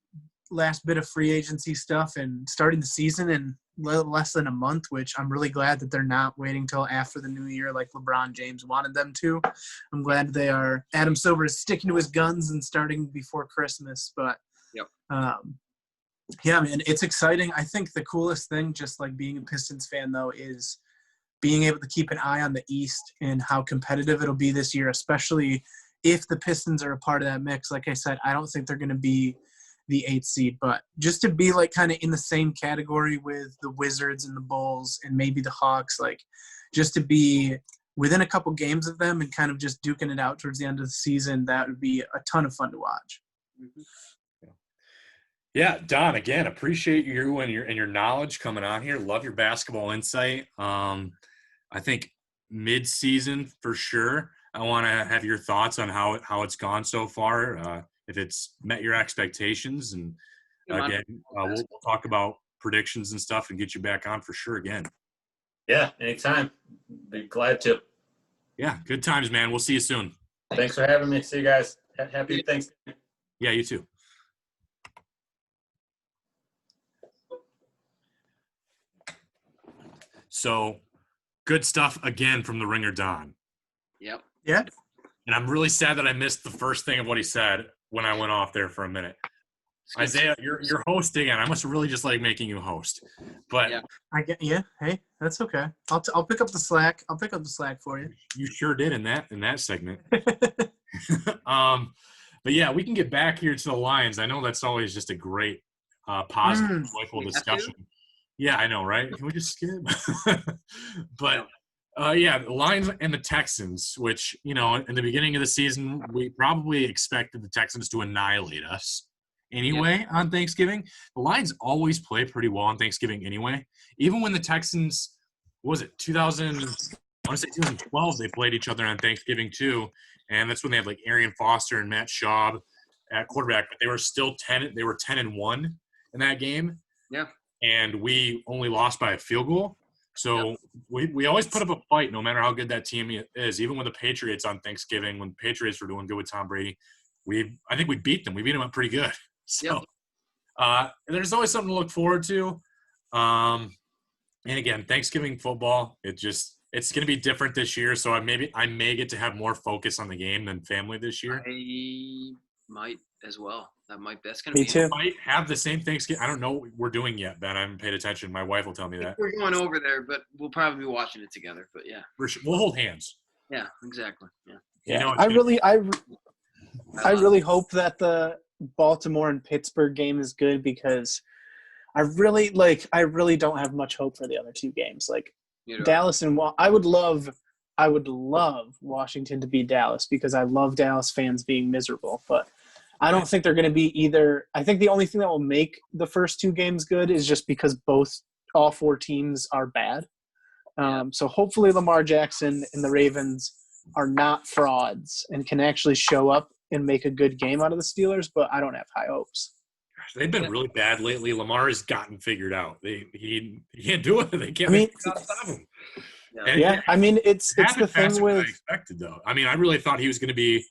S3: bit of free agency stuff and starting the season in less than a month, which I'm really glad that they're not waiting till after the new year like LeBron James wanted them to. I'm glad Adam Silver is sticking to his guns and starting before Christmas. But yeah, man, it's exciting. I think the coolest thing, just like being a Pistons fan though, is being able to keep an eye on the East and how competitive it'll be this year, especially if the Pistons are a part of that mix. Like I said, I don't think they're going to be the 8th seed, but just to be like kind of in the same category with the Wizards and the Bulls and maybe the Hawks, like just to be within a couple games of them and kind of just duking it out towards the end of the season, that would be a ton of fun to watch.
S1: Yeah, Don, again, appreciate you and your knowledge coming on here. Love your basketball insight. I think mid-season for sure. I want to have your thoughts on how it's gone so far. If it's met your expectations, and again, we'll talk about predictions and stuff and get you back on for sure again.
S4: Yeah, anytime. Be glad to.
S1: Yeah, good times, man. We'll see you soon.
S4: Thanks for having me. See you guys. Happy Thanksgiving.
S1: Yeah, you too. So, good stuff again from the Ringer Don.
S2: Yep.
S3: Yeah.
S1: And I'm really sad that I missed the first thing of what he said when I went off there for a minute. Isaiah, you're hosting, and I must really just like making you host. But
S3: Hey, that's okay. I'll pick up the slack. I'll pick up the slack for you.
S1: You sure did in that segment. But yeah, we can get back here to the Lions. I know that's always just a great, positive, joyful discussion. Yeah, I know, right? Can we just skip? But the Lions and the Texans, which, in the beginning of the season, we probably expected the Texans to annihilate us anyway on Thanksgiving. The Lions always play pretty well on Thanksgiving anyway. Even when the Texans, what was it, 2012, they played each other on Thanksgiving too. And that's when they had like Arian Foster and Matt Schaub at quarterback, but they were still 10-1 in that game.
S2: Yeah.
S1: And we only lost by a field goal. So we always put up a fight no matter how good that team is. Even when the Patriots on Thanksgiving, when the Patriots were doing good with Tom Brady, I think we beat them. We beat them up pretty good. So there's always something to look forward to. And again, Thanksgiving football, it's going to be different this year. So I may get to have more focus on the game than family this year.
S2: might as well. That's gonna
S3: Me
S2: be.
S3: too.
S1: Might have the same Thanksgiving. I don't know what we're doing yet, Ben. I haven't paid attention. My wife will tell me that.
S2: We're going over there, but we'll probably be watching it together. But yeah,
S1: We'll hold hands.
S2: yeah, exactly. Yeah.
S1: You know,
S3: I
S2: I
S3: really hope that the Baltimore and Pittsburgh game is good because I really don't have much hope for the other two games. Like Dallas and I would love Washington to beat Dallas because I love Dallas fans being miserable, but I don't think they're going to be either. I think the only thing that will make the first two games good is just because all four teams are bad. So hopefully Lamar Jackson and the Ravens are not frauds and can actually show up and make a good game out of the Steelers, but I don't have high hopes.
S1: They've been really bad lately. Lamar has gotten figured out. He can't do it. They can't.
S3: I mean,
S1: stop him.
S3: Yeah, I mean it's the thing
S1: than
S3: with
S1: I expected though. I mean, I really thought he was going to be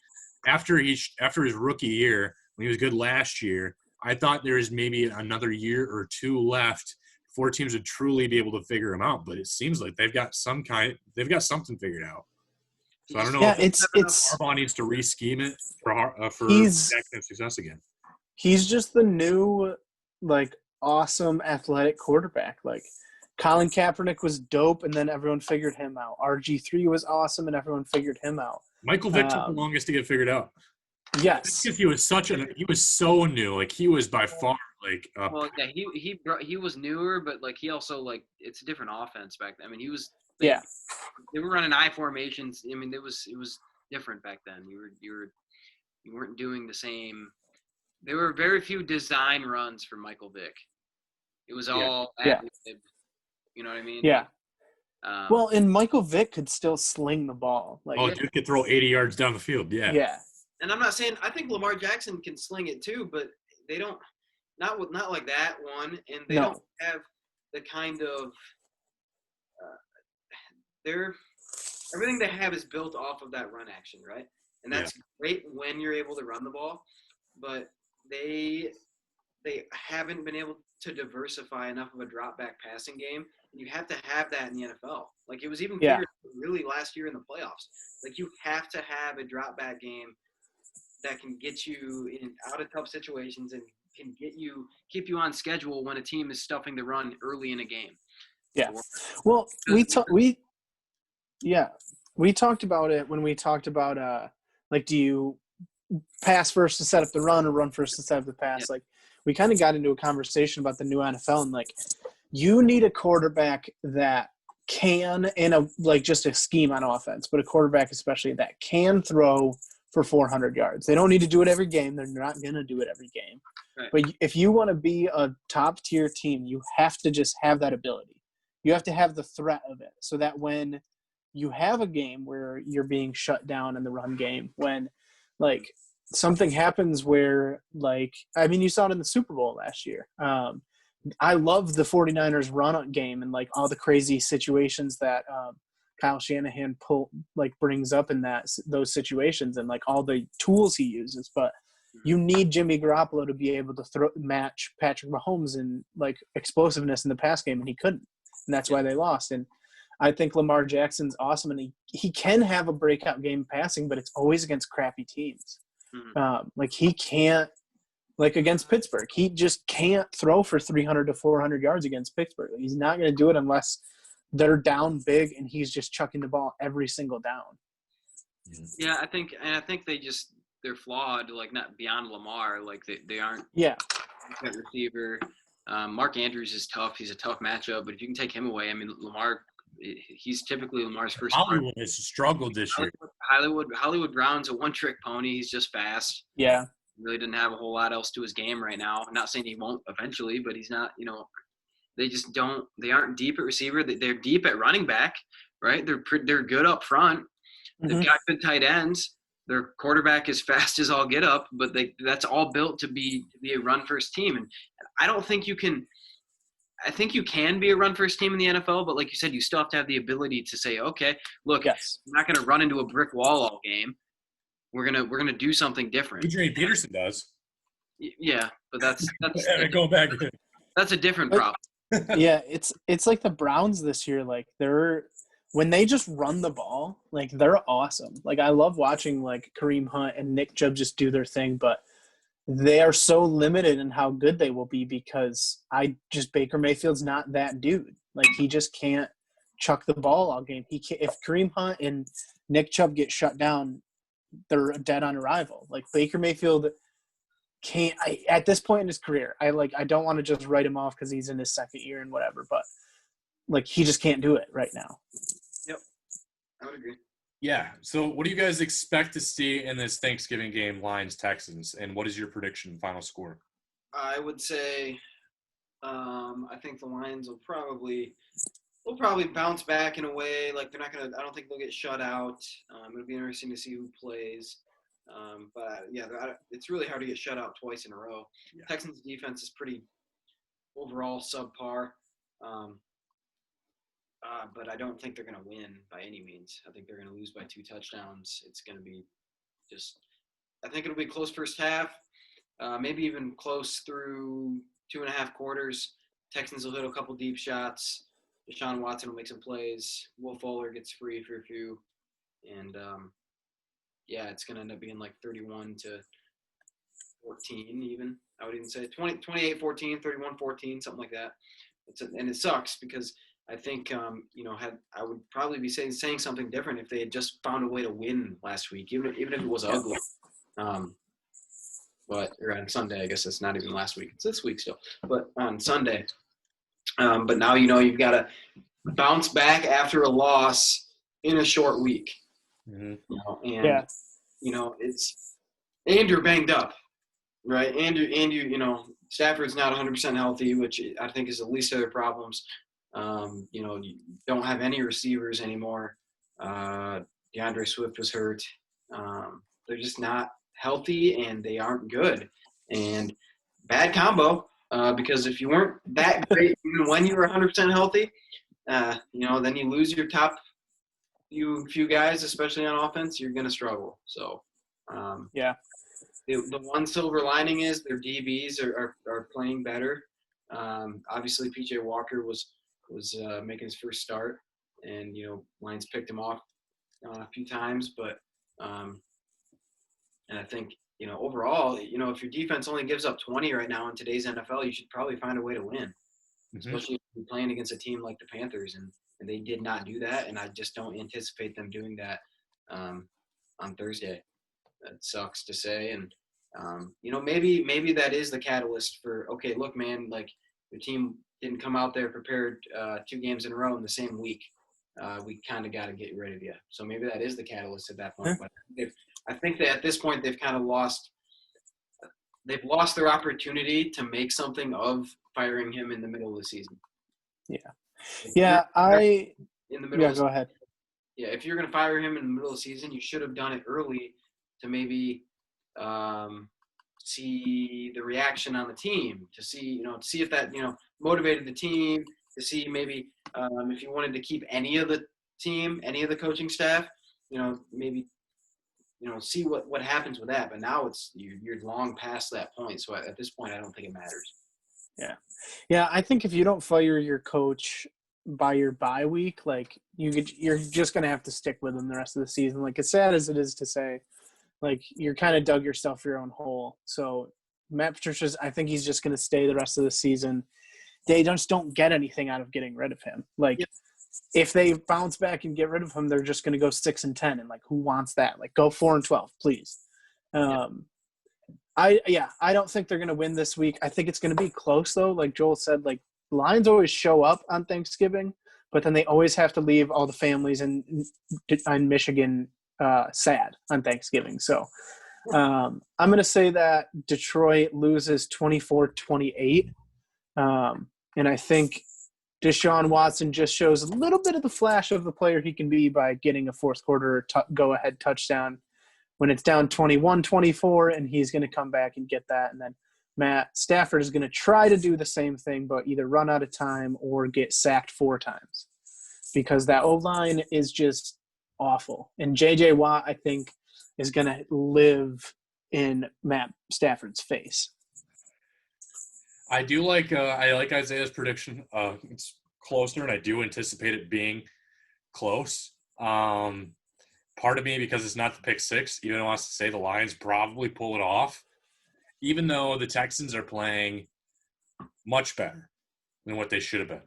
S1: after his rookie year when he was good last year. I thought there was maybe another year or two left before teams would truly be able to figure him out. But it seems like they've got something figured out. So I don't know.
S3: Yeah,
S1: if
S3: it's
S1: Harbaugh needs to re-scheme it for success again.
S3: He's just the new awesome athletic quarterback. Like Colin Kaepernick was dope, and then everyone figured him out. RG3 was awesome, and everyone figured him out.
S1: Michael Vick took the longest to get figured out.
S3: Yes,
S1: because he was so new. Like he was by far
S2: well, yeah, he was newer, but he also it's a different offense back then. I mean, he was
S3: yeah.
S2: They were running I formations. I mean, it was different back then. You weren't doing the same. There were very few design runs for Michael Vick. It was all ad-lib. You know what I mean?
S3: Yeah. Well, and Michael Vick could still sling the ball.
S1: Dude could throw 80 yards down the field. Yeah.
S3: Yeah.
S2: And I'm not saying I think Lamar Jackson can sling it too, but they don't not like that one, and they don't have the kind of everything they have is built off of that run action, right? And that's great when you're able to run the ball, but they haven't been able to diversify enough of a drop back passing game. And you have to have that in the NFL. It was even clear really last year in the playoffs. You have to have a drop back game that can get you out of tough situations and can keep you on schedule when a team is stuffing the run early in a game.
S3: Yeah. Well, we talked about it when we talked about do you pass first to set up the run or run first to set up the pass?
S2: Yeah.
S3: We kind of got into a conversation about the new NFL and you need a quarterback that can just a scheme on offense, but a quarterback especially that can throw for 400 yards. They don't need to do it every game. They're not going to do it every game. Right. But if you want to be a top tier team, you have to just have that ability. You have to have the threat of it so that when you have a game where you're being shut down in the run game, when something happens where you saw it in the Super Bowl last year. I love the 49ers run game and all the crazy situations that Kyle Shanahan brings up in those situations and all the tools he uses. But you need Jimmy Garoppolo to be able to match Patrick Mahomes in explosiveness in the pass game, and he couldn't. And that's why they lost. And I think Lamar Jackson's awesome, and he can have a breakout game passing, but it's always against crappy teams. Mm-hmm. He can't against Pittsburgh. He just can't throw for 300 to 400 yards against Pittsburgh. He's not going to do it unless they're down big and he's just chucking the ball every single down.
S2: Yeah, I think they're flawed. Not beyond Lamar. They aren't.
S3: Yeah.
S2: That receiver. Mark Andrews is tough. He's a tough matchup, but if you can take him away, I mean, Lamar. He's typically Lamar's first.
S1: Hollywood has struggled this year.
S2: Hollywood Brown's a one-trick pony. He's just fast.
S3: Yeah.
S2: Really didn't have a whole lot else to his game right now. I'm not saying he won't eventually, but he's not. They just don't. They aren't deep at receiver. They're deep at running back, right? They're good up front. Mm-hmm. They've got good tight ends. Their quarterback is fast as all get up, but that's all built to be a run-first team. And I don't think you can. I think you can be a run-first team in the NFL, but like you said, you still have to have the ability to say, okay, look, I'm not going to run into a brick wall all game. We're gonna do something different.
S1: Adrian Peterson does.
S2: Yeah, but that's
S1: go back.
S2: That's a different problem.
S3: Yeah, it's like the Browns this year. They're when they just run the ball, like, they're awesome. Like, I love watching, like, Kareem Hunt and Nick Chubb just do their thing, but they are so limited in how good they will be because Baker Mayfield's not that dude. Like, he just can't chuck the ball all game. If Kareem Hunt and Nick Chubb get shut down, they're dead on arrival. Like, Baker Mayfield can't at this point in his career. I don't want to just write him off because he's in his second year and whatever, but like, he just can't do it right now.
S2: Yep, I would agree.
S1: Yeah. So what do you guys expect to see in this Thanksgiving game, Lions-Texans, and what is your prediction, final score?
S2: I would say I think the Lions will probably bounce back in a way. Like, they're not going to – I don't think they'll get shut out. It'll be interesting to see who plays. But, yeah, it's really hard to get shut out twice in a row.
S1: Yeah.
S2: Texans' defense is pretty overall subpar. But I don't think they're going to win by any means. I think they're going to lose by 2 touchdowns. It's going to be I think it'll be close first half, maybe even close through 2.5 quarters. Texans will hit a couple deep shots. Deshaun Watson will make some plays. Will Fuller gets free for a few. And, it's going to end up being like 31-14 even. I would even say 28-14, 31-14, something like that. And it sucks because I think, I would probably be saying something different if they had just found a way to win last week, even if it was ugly. Or on Sunday, I guess it's not even last week. It's this week still. But on Sunday. But now, you've got to bounce back after a loss in a short week.
S1: Mm-hmm.
S2: And you're banged up, right? And Stafford's not 100% healthy, which I think is the least of their problems. You don't have any receivers anymore. DeAndre Swift was hurt. They're just not healthy, and they aren't good. And bad combo, because if you weren't that great even when you were 100% healthy, then you lose your top few guys, especially on offense, you're going to struggle. So, the one silver lining is their DBs are playing better. Obviously, P.J. Walker was making his first start, and Lions picked him off a few times, but and I think overall, if your defense only gives up 20 right now in today's NFL, you should probably find a way to win, especially if you're playing against a team like the Panthers, and they did not do that, and I just don't anticipate them doing that on Thursday. That sucks to say, and maybe that is the catalyst for, okay, look, man, like, your team didn't come out there prepared 2 games in a row in the same week. We kind of got to get rid of you. So maybe that is the catalyst at that point. But I think that at this point they've kind of lost their opportunity to make something of firing him in the middle of the season.
S3: Go ahead.
S2: Yeah, if you're going to fire him in the middle of the season, you should have done it early to maybe see the reaction on the team, to see if that motivated the team, to see maybe if you wanted to keep any of the team, any of the coaching staff, maybe see what happens with that. But now you're long past that point, so at this point I don't think it matters.
S3: Yeah, I think if you don't fire your coach by your bye week, like, you're just gonna have to stick with him the rest of the season. Like, as sad as it is to say, like, you're kind of dug yourself your own hole. So Matt Patricia's, I think he's just going to stay the rest of the season. They just don't get anything out of getting rid of him. Like, if they bounce back and get rid of him, they're just going to go 6-10, and like, who wants that? Like, go 4-12, please. I don't think they're going to win this week. I think it's going to be close though. Like Joel said, like, Lions always show up on Thanksgiving, but then they always have to leave all the families in Michigan sad on Thanksgiving. So I'm going to say that Detroit loses 24-28. And I think Deshaun Watson just shows a little bit of the flash of the player he can be by getting a fourth quarter go-ahead touchdown when it's down 21-24, and he's going to come back and get that. And then Matt Stafford is going to try to do the same thing, but either run out of time or get sacked 4 times, because that O-line is just awful. And J.J. Watt, I think, is going to live in Matt Stafford's face.
S1: I do like Isaiah's prediction. It's closer, and I do anticipate it being close. Part of me, because it's not the pick six, even wants to say the Lions probably pull it off, even though the Texans are playing much better than what they should have been.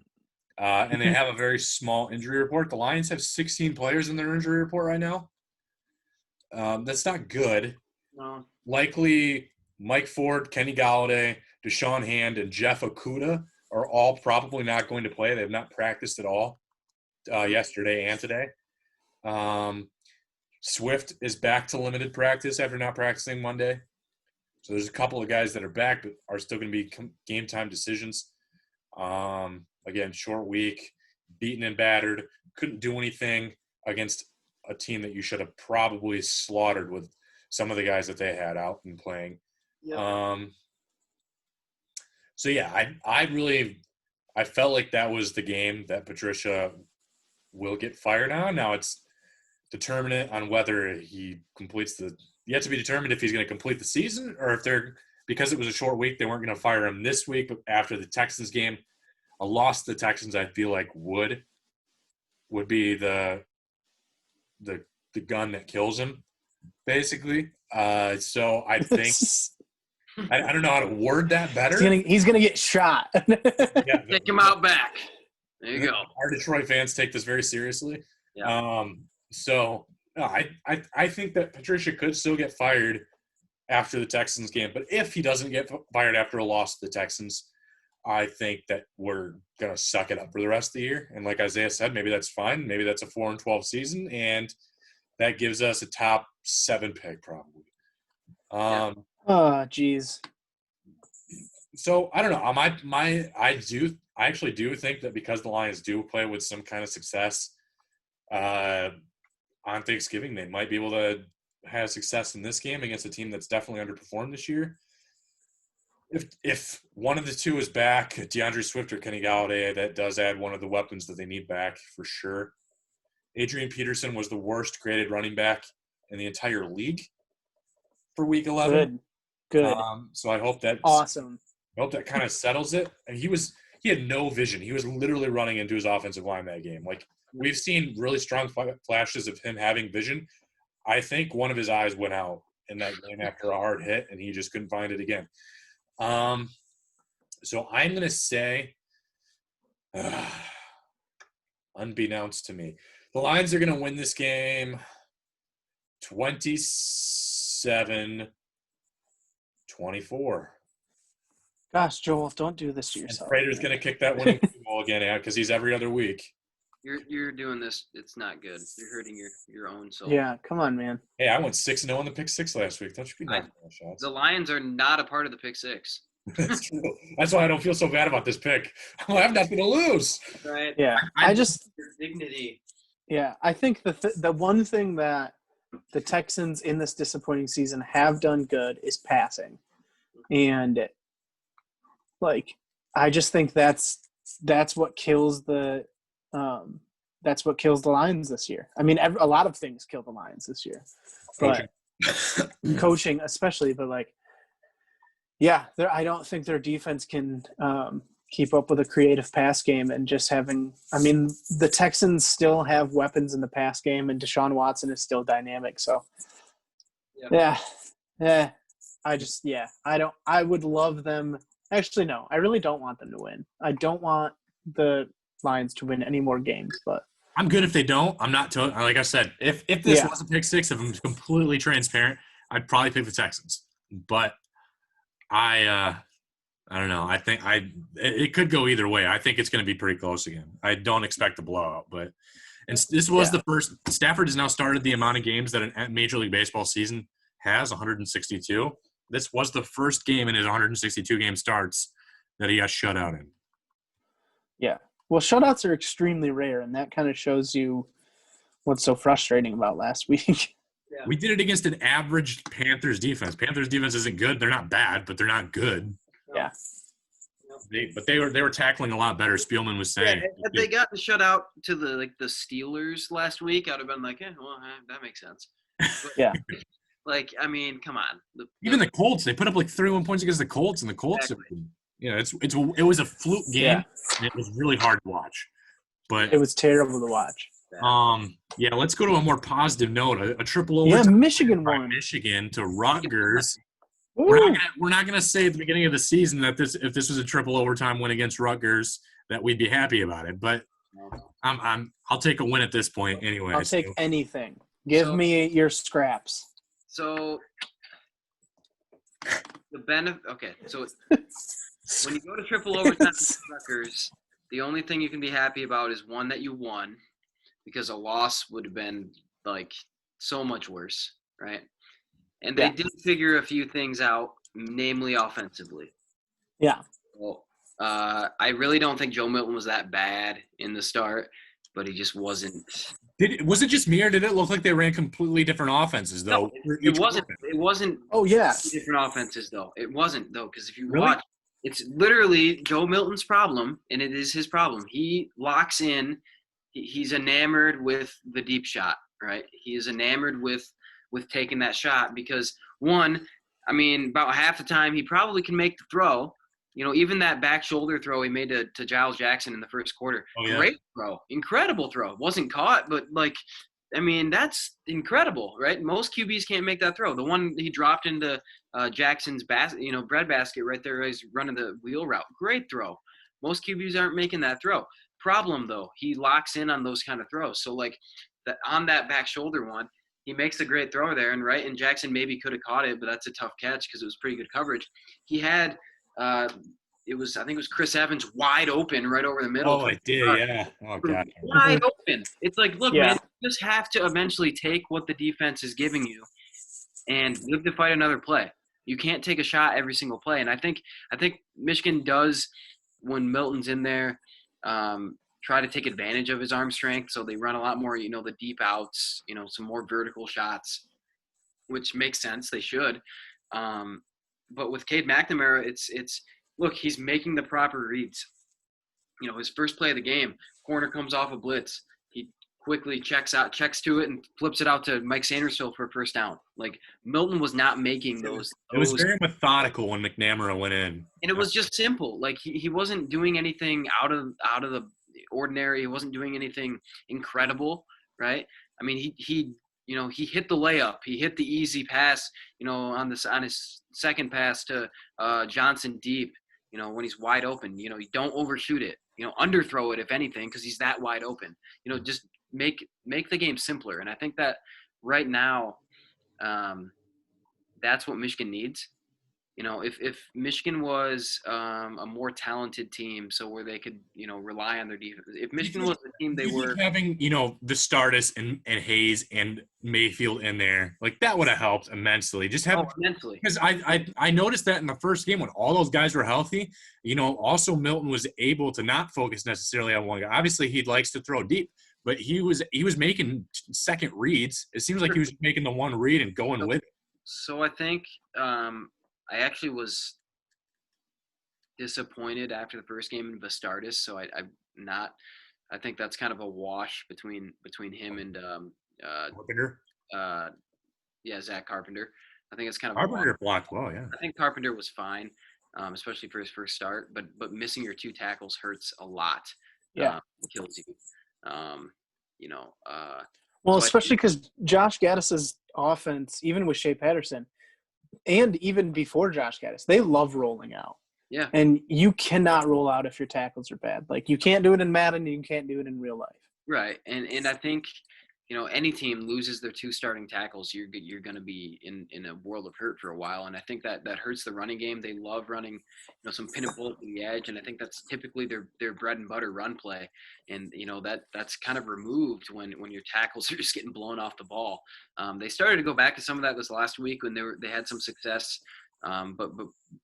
S1: And they have a very small injury report. The Lions have 16 players in their injury report right now. That's not good.
S2: No.
S1: Likely Mike Ford, Kenny Galladay, Deshaun Hand, and Jeff Okudah are all probably not going to play. They have not practiced at all yesterday and today. Swift is back to limited practice after not practicing Monday. So there's a couple of guys that are back but are still going to be game time decisions. Again, short week, beaten and battered, couldn't do anything against a team that you should have probably slaughtered with some of the guys that they had out and playing.
S2: Yep.
S1: So yeah, I felt like that was the game that Patricia will get fired on. Now it's determinant on whether he completes yet to be determined if he's going to complete the season, or if because it was a short week, they weren't going to fire him this week, but after the Texans game, a loss to the Texans, I feel like would be the gun that kills him, basically. So I think I don't know how to word that better.
S3: He's gonna get shot.
S1: Yeah,
S2: Take him out back. There you go.
S1: Our Detroit fans take this very seriously.
S2: Yeah.
S1: So no, I think that Patricia could still get fired after the Texans game, but if he doesn't get fired after a loss to the Texans, I think that we're gonna suck it up for the rest of the year. And like Isaiah said, maybe that's fine. Maybe that's a 4-12 season, and that gives us a top 7 pick probably.
S3: Oh, geez.
S1: So I don't know. I actually do think that because the Lions do play with some kind of success on Thanksgiving, they might be able to have success in this game against a team that's definitely underperformed this year. If one of the two is back, DeAndre Swift or Kenny Galladay, that does add one of the weapons that they need back for sure. Adrian Peterson was the worst graded running back in the entire league for Week 11.
S3: Good.
S1: So I hope that's
S3: awesome.
S1: I hope that kind of settles it. And he had no vision. He was literally running into his offensive line that game. Like, we've seen really strong flashes of him having vision. I think one of his eyes went out in that game after a hard hit, and he just couldn't find it again. So I'm going to say, unbeknownst to me, the Lions are going to win this game 27-24.
S3: Gosh, Joel, don't do this to yourself.
S1: And Prater's going to kick that winning field goal again out because he's every other week.
S2: You're doing this. It's not good. You're hurting your own soul.
S3: Yeah, come on, man.
S1: Hey, I went 6-0 on the pick six last week. Don't you be knocking my shots.
S2: The Lions are not a part of the pick six.
S1: That's true. That's why I don't feel so bad about this pick. I have nothing to lose.
S2: Right.
S3: Yeah, I just
S2: your dignity.
S3: Yeah, I think the one thing that the Texans in this disappointing season have done good is passing, and I just think that's what kills the Lions this year. I mean, a lot of things kill the Lions this year, but coaching especially. But I don't think their defense can keep up with a creative pass game and just having – I mean, the Texans still have weapons in the pass game, and Deshaun Watson is still dynamic. So, I would love them – actually, no, I really don't want them to win. I don't want the Lions to win any more games, but –
S1: I'm good if they don't. I'm not like I said, if this was a pick six, if I'm completely transparent, I'd probably pick the Texans. But I don't know. I think it could go either way. I think it's going to be pretty close again. I don't expect a blowout, but this was the first. Stafford has now started the amount of games that a Major League Baseball season has, 162. This was the first game in his 162 game starts that he got shut out in.
S3: Yeah. Well, shutouts are extremely rare, and that kind of shows you what's so frustrating about last week.
S2: Yeah.
S1: We did it against an average Panthers defense. Panthers defense isn't good. They're not bad, but they're not good.
S3: Yeah.
S1: They were tackling a lot better. Spielman was saying.
S2: Yeah, had they gotten shut out to the Steelers last week, I'd have been like, that makes sense. But,
S3: yeah.
S2: I mean, come on.
S1: Even the Colts, they put up 31 points against the Colts, and the Colts.
S2: Exactly.
S1: It was a fluke game.
S3: Yeah.
S1: And it was really hard to watch. But
S3: it was terrible to watch.
S1: Yeah, let's go to a more positive note. A triple
S5: Yeah,
S1: overtime
S5: Michigan
S1: by
S5: won.
S1: Michigan to Rutgers.
S5: Woo.
S1: We're not gonna say at the beginning of the season that if this was a triple overtime win against Rutgers that we'd be happy about it. But I'll take a win at this point anyway.
S5: I'll take anything. Give me your scraps.
S2: So the benefit. Okay, so when you go to triple overtime with Rutgers, the only thing you can be happy about is one that you won, because a loss would have been like so much worse, right? And they did figure a few things out, namely offensively.
S5: Yeah.
S2: Well, I really don't think Joe Milton was that bad in the start, but he just wasn't.
S1: Was it just me, or did it look like they ran completely different offenses though?
S2: No, it wasn't. It wasn't.
S5: Oh yeah.
S2: Different offenses though. It wasn't though, because if you
S1: Really?
S2: watch, it's literally Joe Milton's problem, and it is his problem. He locks in. He's enamored with the deep shot, right? He is enamored with taking that shot because, one, I mean, about half the time he probably can make the throw. You know, even that back shoulder throw he made to Giles Jackson in the first quarter.
S1: Oh, yeah.
S2: Great throw. Incredible throw. Wasn't caught, but, like, I mean, that's incredible, right? Most QBs can't make that throw. The one he dropped into Jackson's breadbasket right there, he's running the wheel route. Great throw. Most QBs aren't making that throw. Problem, though, he locks in on those kind of throws. So, like, on that back shoulder one, he makes a great throw there, and Jackson maybe could have caught it, but that's a tough catch because it was pretty good coverage. He had I think it was Chris Evans wide open right over the middle.
S1: Oh, I did, yeah. Oh, God.
S2: Wide open. It's like, look,
S5: Yeah.
S2: man, you just have to eventually take what the defense is giving you and live to fight another play. You can't take a shot every single play. And I think Michigan does, when Milton's in there, try to take advantage of his arm strength. So they run a lot more, the deep outs, some more vertical shots, which makes sense. They should. But with Cade McNamara, it's look, he's making the proper reads. His first play of the game, corner comes off a blitz. He quickly checks to it and flips it out to Mike Sandersfield for a first down. Like, Milton was not making those.
S1: It was very methodical when McNamara went in.
S2: And it was just simple. Like, he wasn't doing anything out of the ordinary. He wasn't doing anything incredible, right? I mean, he hit the layup. He hit the easy pass, on his second pass to Johnson deep, when he's wide open. You don't overshoot it. Underthrow it, if anything, because he's that wide open. Just make the game simpler. And I think that right now, that's what Michigan needs. If Michigan was a more talented team, so where they could, rely on their defense. If Michigan was the team they were
S1: having, the Stardust and Hayes and Mayfield in there, like, that would have helped immensely. Just have
S2: immensely.
S1: Because I noticed that in the first game when all those guys were healthy, also Milton was able to not focus necessarily on one guy. Obviously, he likes to throw deep, but he was making second reads. It seems like he was making the one read and going with it.
S2: So I think I actually was disappointed after the first game in Vastardis, so I think that's kind of a wash between him and
S1: Carpenter.
S2: Zach Carpenter. I think it's kind of
S1: Carpenter blocked well, yeah.
S2: I think Carpenter was fine, especially for his first start, but missing your two tackles hurts a lot.
S5: Yeah,
S2: it kills you.
S5: Well, especially because Josh Gaddis's offense, even with Shea Patterson, and even before Josh Gaddis, they love rolling out.
S2: Yeah.
S5: And you cannot roll out if your tackles are bad. Like, you can't do it in Madden, you can't do it in real life.
S2: Right. And I think, any team loses their two starting tackles, you're going to be in a world of hurt for a while. And I think that hurts the running game. They love running, some pin and pull at the edge. And I think that's typically their bread and butter run play. And, that's kind of removed when your tackles are just getting blown off the ball. They started to go back to some of that this last week when they had some success. But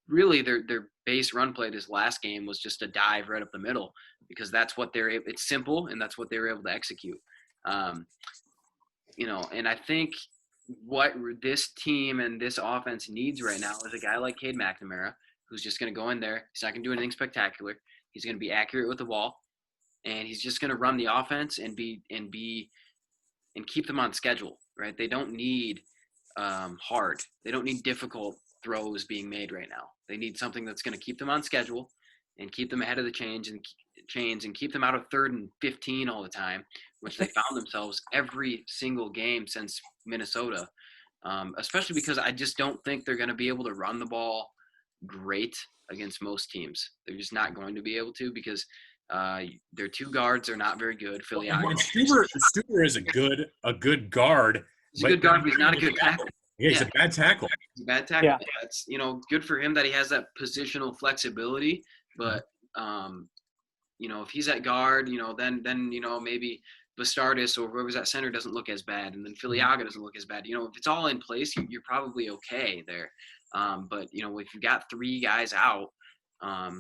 S2: really their base run play this last game was just a dive right up the middle, because that's what it's simple, and that's what they were able to execute. And I think what this team and this offense needs right now is a guy like Cade McNamara, who's just going to go in there. He's not going to do anything spectacular. He's going to be accurate with the ball, and he's just going to run the offense and keep them on schedule, right? They don't need hard. They don't need difficult throws being made right now. They need something that's going to keep them on schedule and keep them ahead of the chains and keep them out of 3rd and 15 all the time, which they found themselves every single game since Minnesota, especially because I just don't think they're going to be able to run the ball great against most teams. They're just not going to be able to because their two guards are not very good.
S1: And Stuber is a good guard.
S2: He's a good guard, but he's not a good tackle.
S1: Yeah, he's a bad tackle.
S2: He's a bad tackle.
S5: Yeah.
S2: Yeah, it's good for him that he has that positional flexibility. But if he's at guard, then maybe Bastardis or whoever's at center doesn't look as bad, and then Filiaga doesn't look as bad. If it's all in place, you're probably okay there. But if you got three guys out,
S1: I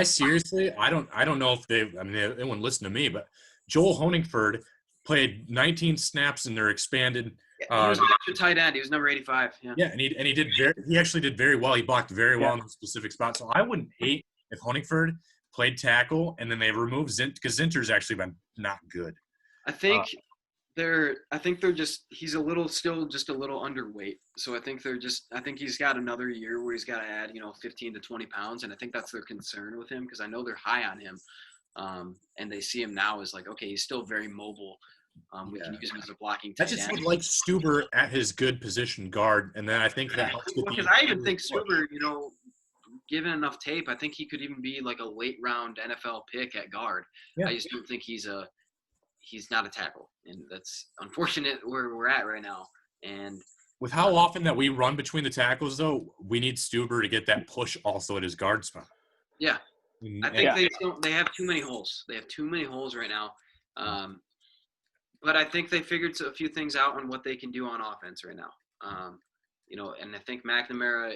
S1: don't know if they wouldn't listen to me, but Joel Honigford played 19 snaps in their expanded.
S2: He was an extra tight end. He was number 85. Yeah.
S1: Yeah, and he actually did very well. He blocked very well in the specific spot. So I wouldn't hate if Honigford played tackle and then they removed Zint because Zinter's actually been not good.
S2: I think he's still just a little underweight. So I think he's got another year where he's got to add 15 to 20 pounds, and I think that's their concern with him because I know they're high on him, and they see him now as like, okay, he's still very mobile. We can use him as a blocking
S1: I
S2: tight
S1: just
S2: end.
S1: would like Stuber at his good position guard, and then I think that helps with
S2: Because I even think Stuber, given enough tape, I think he could even be like a late round NFL pick at guard.
S1: Yeah.
S2: I just don't think he's not a tackle, and that's unfortunate where we're at right now. And
S1: with how often that we run between the tackles, though, we need Stuber to get that push also at his guard spot.
S2: Yeah, I think they have too many holes. They have too many holes right now. But I think they figured a few things out on what they can do on offense right now. And I think McNamara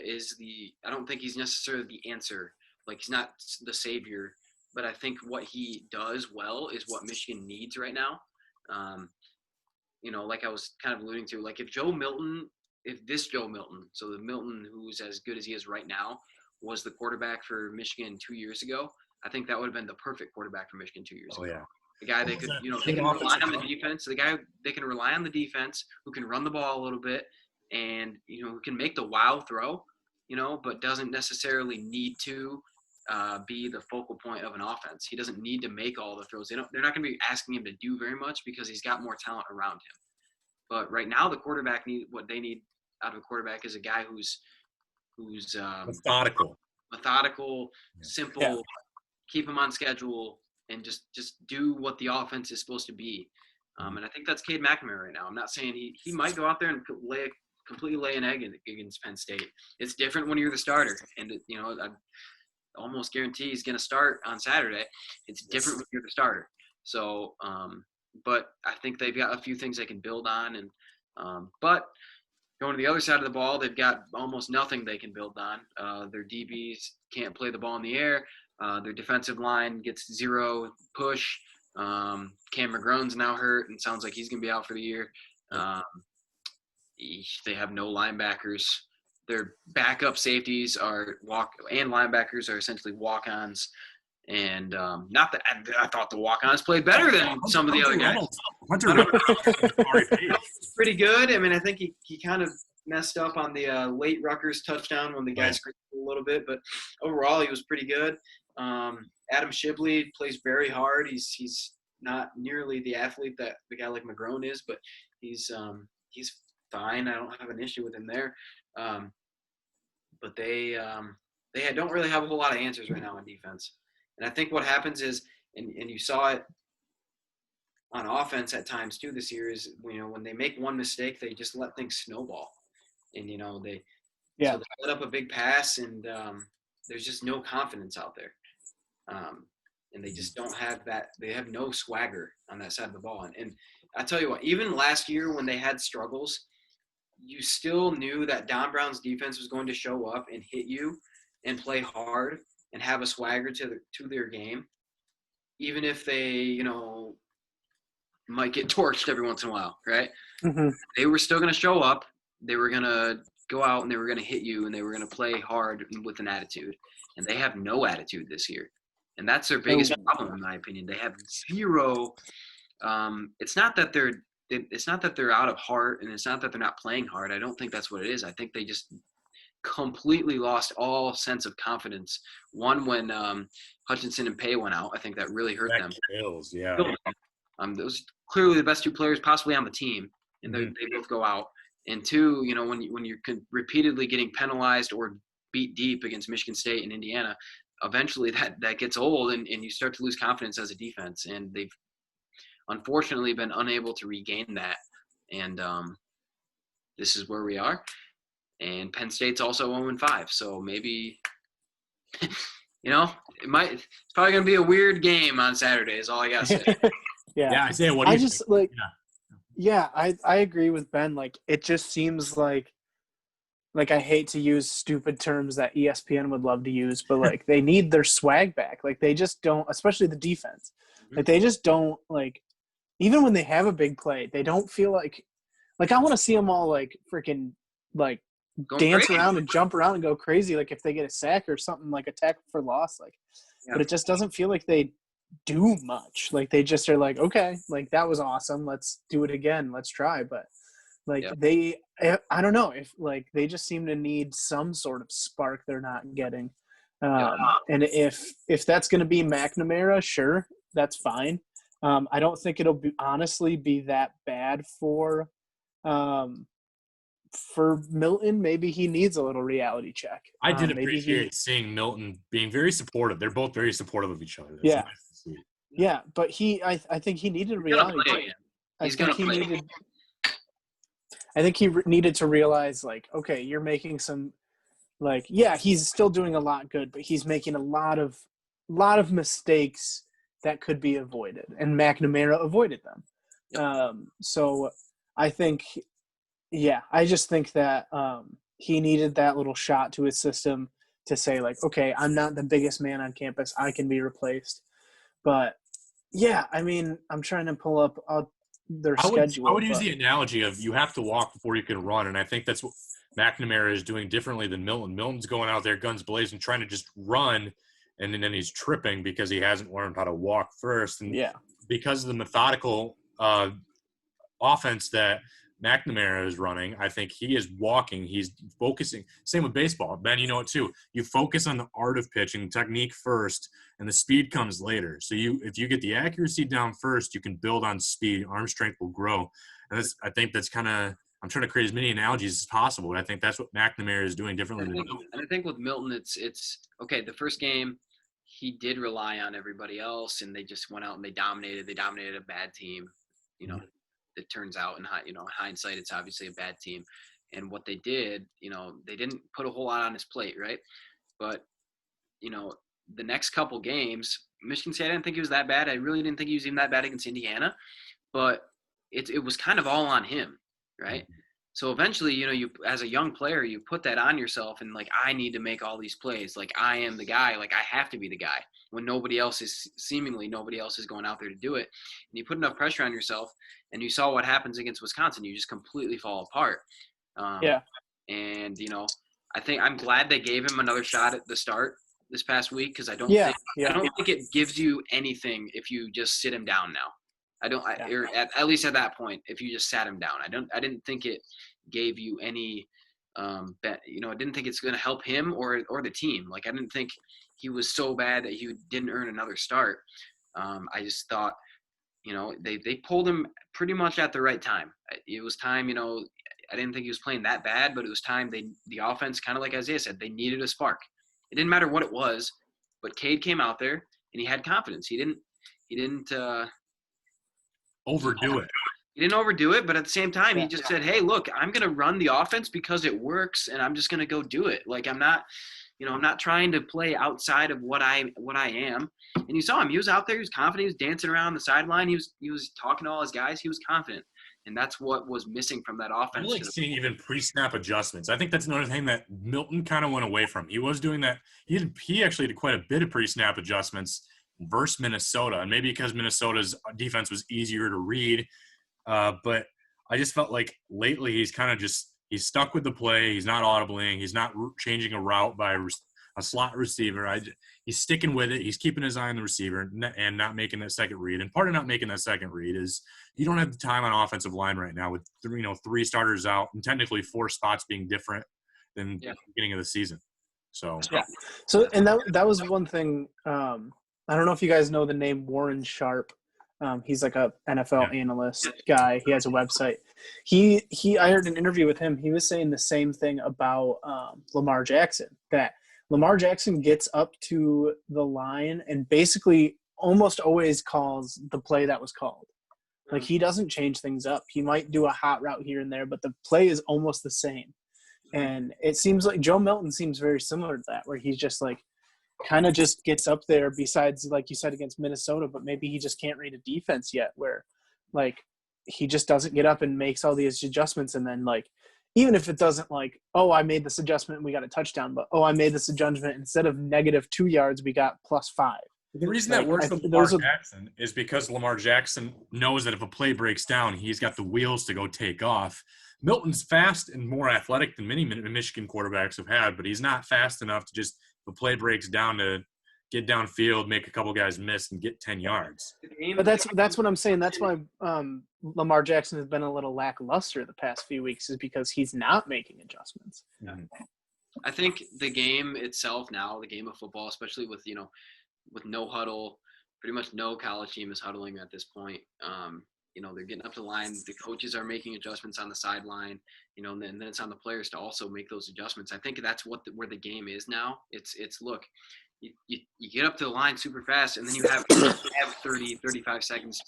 S2: I don't think he's necessarily the answer. Like, he's not the savior, but I think what he does well is what Michigan needs right now. Like I was kind of alluding to, like if this Joe Milton, so the Milton who's as good as he is right now, was the quarterback for Michigan 2 years ago, I think that would have been the perfect quarterback for Michigan 2 years ago.
S1: Yeah.
S2: The guy they could, they can rely on the defense. The guy they can rely on the defense, who can run the ball a little bit, and who can make the wow throw, but doesn't necessarily need to be the focal point of an offense. He doesn't need to make all the throws. They're not going to be asking him to do very much because he's got more talent around him. But right now, the quarterback what they need out of a quarterback is a guy who's
S1: methodical,
S2: simple, keep him on schedule, and just do what the offense is supposed to be. And I think that's Cade McNamara right now. I'm not saying he might go out there and completely lay an egg against Penn State. It's different when you're the starter, and I almost guarantee he's going to start on Saturday. It's different when you're the starter. So, but I think they've got a few things they can build on, and but going to the other side of the ball, they've got almost nothing they can build on. Their DBs can't play the ball in the air. Their defensive line gets zero push. Cam McGrone's now hurt and sounds like he's going to be out for the year. They have no linebackers. Their backup safeties and linebackers are essentially walk-ons. And not that I thought the walk-ons played better than some of the other guys. Pretty good. I mean, I think he kind of messed up on the late Rutgers touchdown when the guy screwed a little bit, but overall he was pretty good. Adam Shibley plays very hard. He's not nearly the athlete that the guy like McGrone is, but he's fine. I don't have an issue with him there. But they don't really have a whole lot of answers right now on defense. And I think what happens is, and you saw it on offense at times too this year, is when they make one mistake, they just let things snowball, and so they let up a big pass, and there's just no confidence out there, and they just don't have that. They have no swagger on that side of the ball, and I tell you what, even last year when they had struggles, you still knew that Don Brown's defense was going to show up and hit you and play hard and have a swagger to their game, even if they, might get torched every once in a while, right?
S5: Mm-hmm.
S2: They were still going to show up. They were going to go out and they were going to hit you, and they were going to play hard with an attitude. And they have no attitude this year. And that's their biggest problem, in my opinion. They have zero. It's not that they're out of heart, and it's not that they're not playing hard. I don't think that's what it is. I think they just completely lost all sense of confidence. One, when Hutchinson and Pay went out, I think that really hurt them.
S1: Kills, yeah.
S2: Those clearly the best two players possibly on the team, and they both go out. And two, when you're repeatedly getting penalized or beat deep against Michigan State and Indiana, eventually that gets old, and you start to lose confidence as a defense. And they've unfortunately been unable to regain that. And this is where we are. And Penn State's also 0-5, so maybe it's probably gonna be a weird game on Saturday. Is all I gotta say.
S1: Yeah, Isaiah, what do you think?
S5: I agree with Ben. Like, it just seems like I hate to use stupid terms that ESPN would love to use, but like they need their swag back. Like they just don't, especially the defense. Like they just don't, like, even when they have a big play, they don't feel like I want to see them all like freaking like dance around and jump around and go crazy. Like if they get a sack or something, like a tackle for loss, like, but it just doesn't feel like they do much. Like they just are like, okay, like that was awesome. Let's do it again. Let's try. But like I don't know if like they just seem to need some sort of spark they're not getting. And if that's going to be McNamara, sure, that's fine. I don't think it'll honestly be that bad for Milton. Maybe he needs a little reality check.
S1: I did appreciate seeing Milton being very supportive. They're both very supportive of each other. That's
S5: Yeah.
S1: nice to see.
S5: Yeah, but I think he needed a reality check.
S2: He's going to play.
S5: I think he needed to realize, like, okay, you're making some, like, yeah, he's still doing a lot good, but he's making a lot of mistakes that could be avoided, and McNamara avoided them.
S2: Yep.
S5: So I think, I just think that he needed that little shot to his system to say, like, okay, I'm not the biggest man on campus. I can be replaced. But, yeah, I mean, I'm trying to pull up their schedule.
S1: I would use the analogy of you have to walk before you can run, and I think that's what McNamara is doing differently than Milton. Milton's going out there guns blazing, trying to just run, and then he's tripping because he hasn't learned how to walk first. And because of the methodical offense that McNamara is running, I think he is walking. He's focusing. Same with baseball. Ben, you know it too. You focus on the art of pitching, technique first, and the speed comes later. So if you get the accuracy down first, you can build on speed. Arm strength will grow. And I think that's kind of – I'm trying to create as many analogies as possible, but I think that's what McNamara is doing differently than Milton.
S2: And I think with Milton, it's okay, the first game, he did rely on everybody else, and they just went out and they dominated. They dominated a bad team. It turns out in hindsight, it's obviously a bad team. And what they did, they didn't put a whole lot on his plate, right? But, the next couple games, Michigan State, I didn't think he was that bad. I really didn't think he was even that bad against Indiana. But it was kind of all on him, right? So eventually, you as a young player, you put that on yourself and, like, I need to make all these plays. Like, I am the guy. Like, I have to be the guy when nobody else is going out there to do it. And you put enough pressure on yourself, and you saw what happens against Wisconsin. You just completely fall apart. And, I think I'm glad they gave him another shot at the start this past week because I don't think it gives you anything if you just sit him down now. Or at least at that point, if you just sat him down, I didn't think it gave you any, I didn't think it's going to help him or the team. Like, I didn't think he was so bad that he didn't earn another start. I just thought, they pulled him pretty much at the right time. It was time, I didn't think he was playing that bad, but it was time the offense, kind of like Isaiah said, they needed a spark. It didn't matter what it was, but Cade came out there and he had confidence. He didn't
S1: overdo it.
S2: He didn't overdo it, but at the same time, he just said, hey, look, I'm going to run the offense because it works, and I'm just going to go do it. Like, I'm not trying to play outside of what I am. And you saw him. He was out there. He was confident. He was dancing around the sideline. He was talking to all his guys. He was confident. And that's what was missing from that offense.
S1: I like seeing even pre-snap adjustments. I think that's another thing that Milton kind of went away from. He was doing that. He actually did quite a bit of pre-snap adjustments versus Minnesota, and maybe because Minnesota's defense was easier to read. But I just felt like lately he's kind of he's stuck with the play. He's not audibling. He's not changing a route by a slot receiver. He's sticking with it. He's keeping his eye on the receiver and not making that second read. And part of not making that second read is you don't have the time on offensive line right now with three starters out and technically 4 spots being different than the beginning of the season. So
S5: and that was one thing. I don't know if you guys know the name Warren Sharp. He's like a NFL analyst guy. He has a website. I heard an interview with him. He was saying the same thing about Lamar Jackson, that Lamar Jackson gets up to the line and basically almost always calls the play that was called. Like, he doesn't change things up. He might do a hot route here and there, but the play is almost the same. And it seems like Joe Milton seems very similar to that, where he's just like kind of just gets up there, besides, like you said, against Minnesota, but maybe he just can't read a defense yet, where like he just doesn't get up and makes all these adjustments. And then, like, even if it doesn't, like, oh, I made this adjustment and we got a touchdown, but I made this adjustment, instead of -2 yards, we got +5.
S1: The reason that works for Lamar Jackson is because Lamar Jackson knows that if a play breaks down, he's got the wheels to go take off. Milton's fast and more athletic than many Michigan quarterbacks have had, but he's not fast enough to just, if a play breaks down, to get downfield, make a couple guys miss, and get 10 yards.
S5: But that's what I'm saying. That's why Lamar Jackson has been a little lackluster the past few weeks, is because he's not making adjustments.
S2: Yeah. I think the game itself now, the game of football, especially with, with no huddle, pretty much no college team is huddling at this point. They're getting up to the line. The coaches are making adjustments on the sideline, and then it's on the players to also make those adjustments. I think that's where the game is now. It's look, you get up to the line super fast, and then you have 30, 35 seconds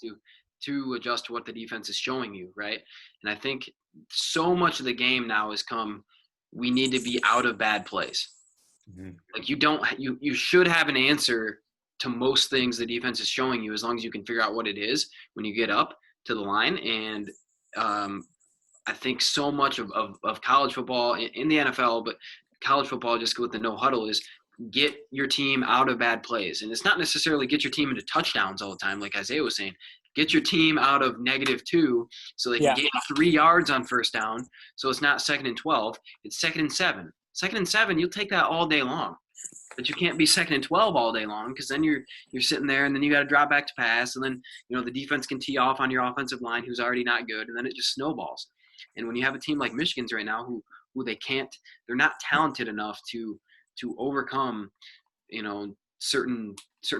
S2: to adjust to what the defense is showing you, right? And I think so much of the game now has come, we need to be out of bad plays. Mm-hmm. Like, you should have an answer to most things the defense is showing you, as long as you can figure out what it is when you get up to the line. And I think so much of college football in the NFL, but college football just with the no huddle, is get your team out of bad plays. And it's not necessarily get your team into touchdowns all the time, like Isaiah was saying. Get your team out of -2 so they can gain 3 yards on first down. So it's not 2nd and 12, it's 2nd and 7. 2nd and 7, you'll take that all day long. But you can't be 2nd and 12 all day long, because then you're sitting there, and then you got to drop back to pass, and then the defense can tee off on your offensive line, who's already not good, and then it just snowballs. And when you have a team like Michigan's right now, who they're not talented enough to overcome certain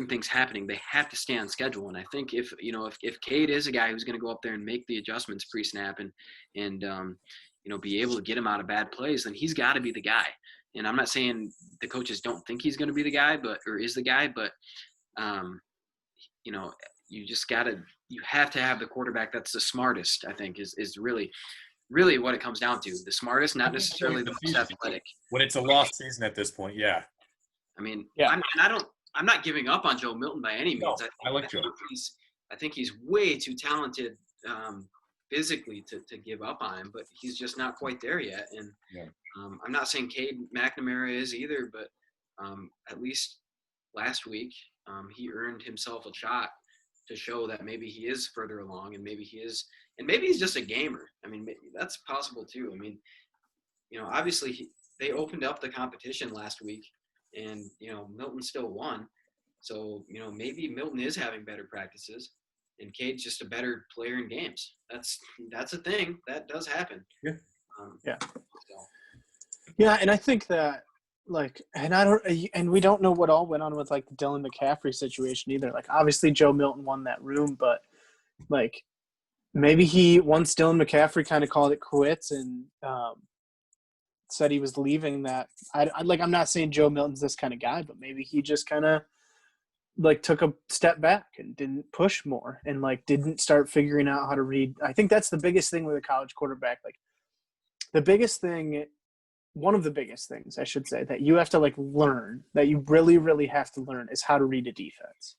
S2: things happening, they have to stay on schedule. And I think if Cade is a guy who's going to go up there and make the adjustments pre-snap and be able to get him out of bad plays, then he's got to be the guy. And I'm not saying the coaches don't think he's going to be the guy, or is the guy, but you have to have the quarterback that's the smartest. I think is really what it comes down to. The smartest, not necessarily the most athletic.
S1: When it's a lost season at this point, yeah.
S2: I mean, I'm not giving up on Joe Milton by any means.
S1: No, I like Joe.
S2: I think he's way too talented physically to give up on him, but he's just not quite there yet. And I'm not saying Cade McNamara is either, but at least last week he earned himself a shot to show that maybe he is further along, and maybe he's just a gamer. I mean, that's possible too. I mean, obviously they opened up the competition last week, and Milton still won. So maybe Milton is having better practices, and Cade's just a better player in games. That's a thing that does happen.
S1: Yeah.
S5: Yeah, and I think that, like, and we don't know what all went on with, like, the Dylan McCaffrey situation either. Like, obviously Joe Milton won that room, but, like, maybe once Dylan McCaffrey kind of called it quits and said he was leaving, that I'm not saying Joe Milton's this kind of guy, but maybe he just kind of, like, took a step back and didn't push more, and, like, didn't start figuring out how to read. I think that's the biggest thing with a college quarterback. Like, one of the biggest things, I should say, that you have to, like, learn, that you really, really have to learn, is how to read a defense.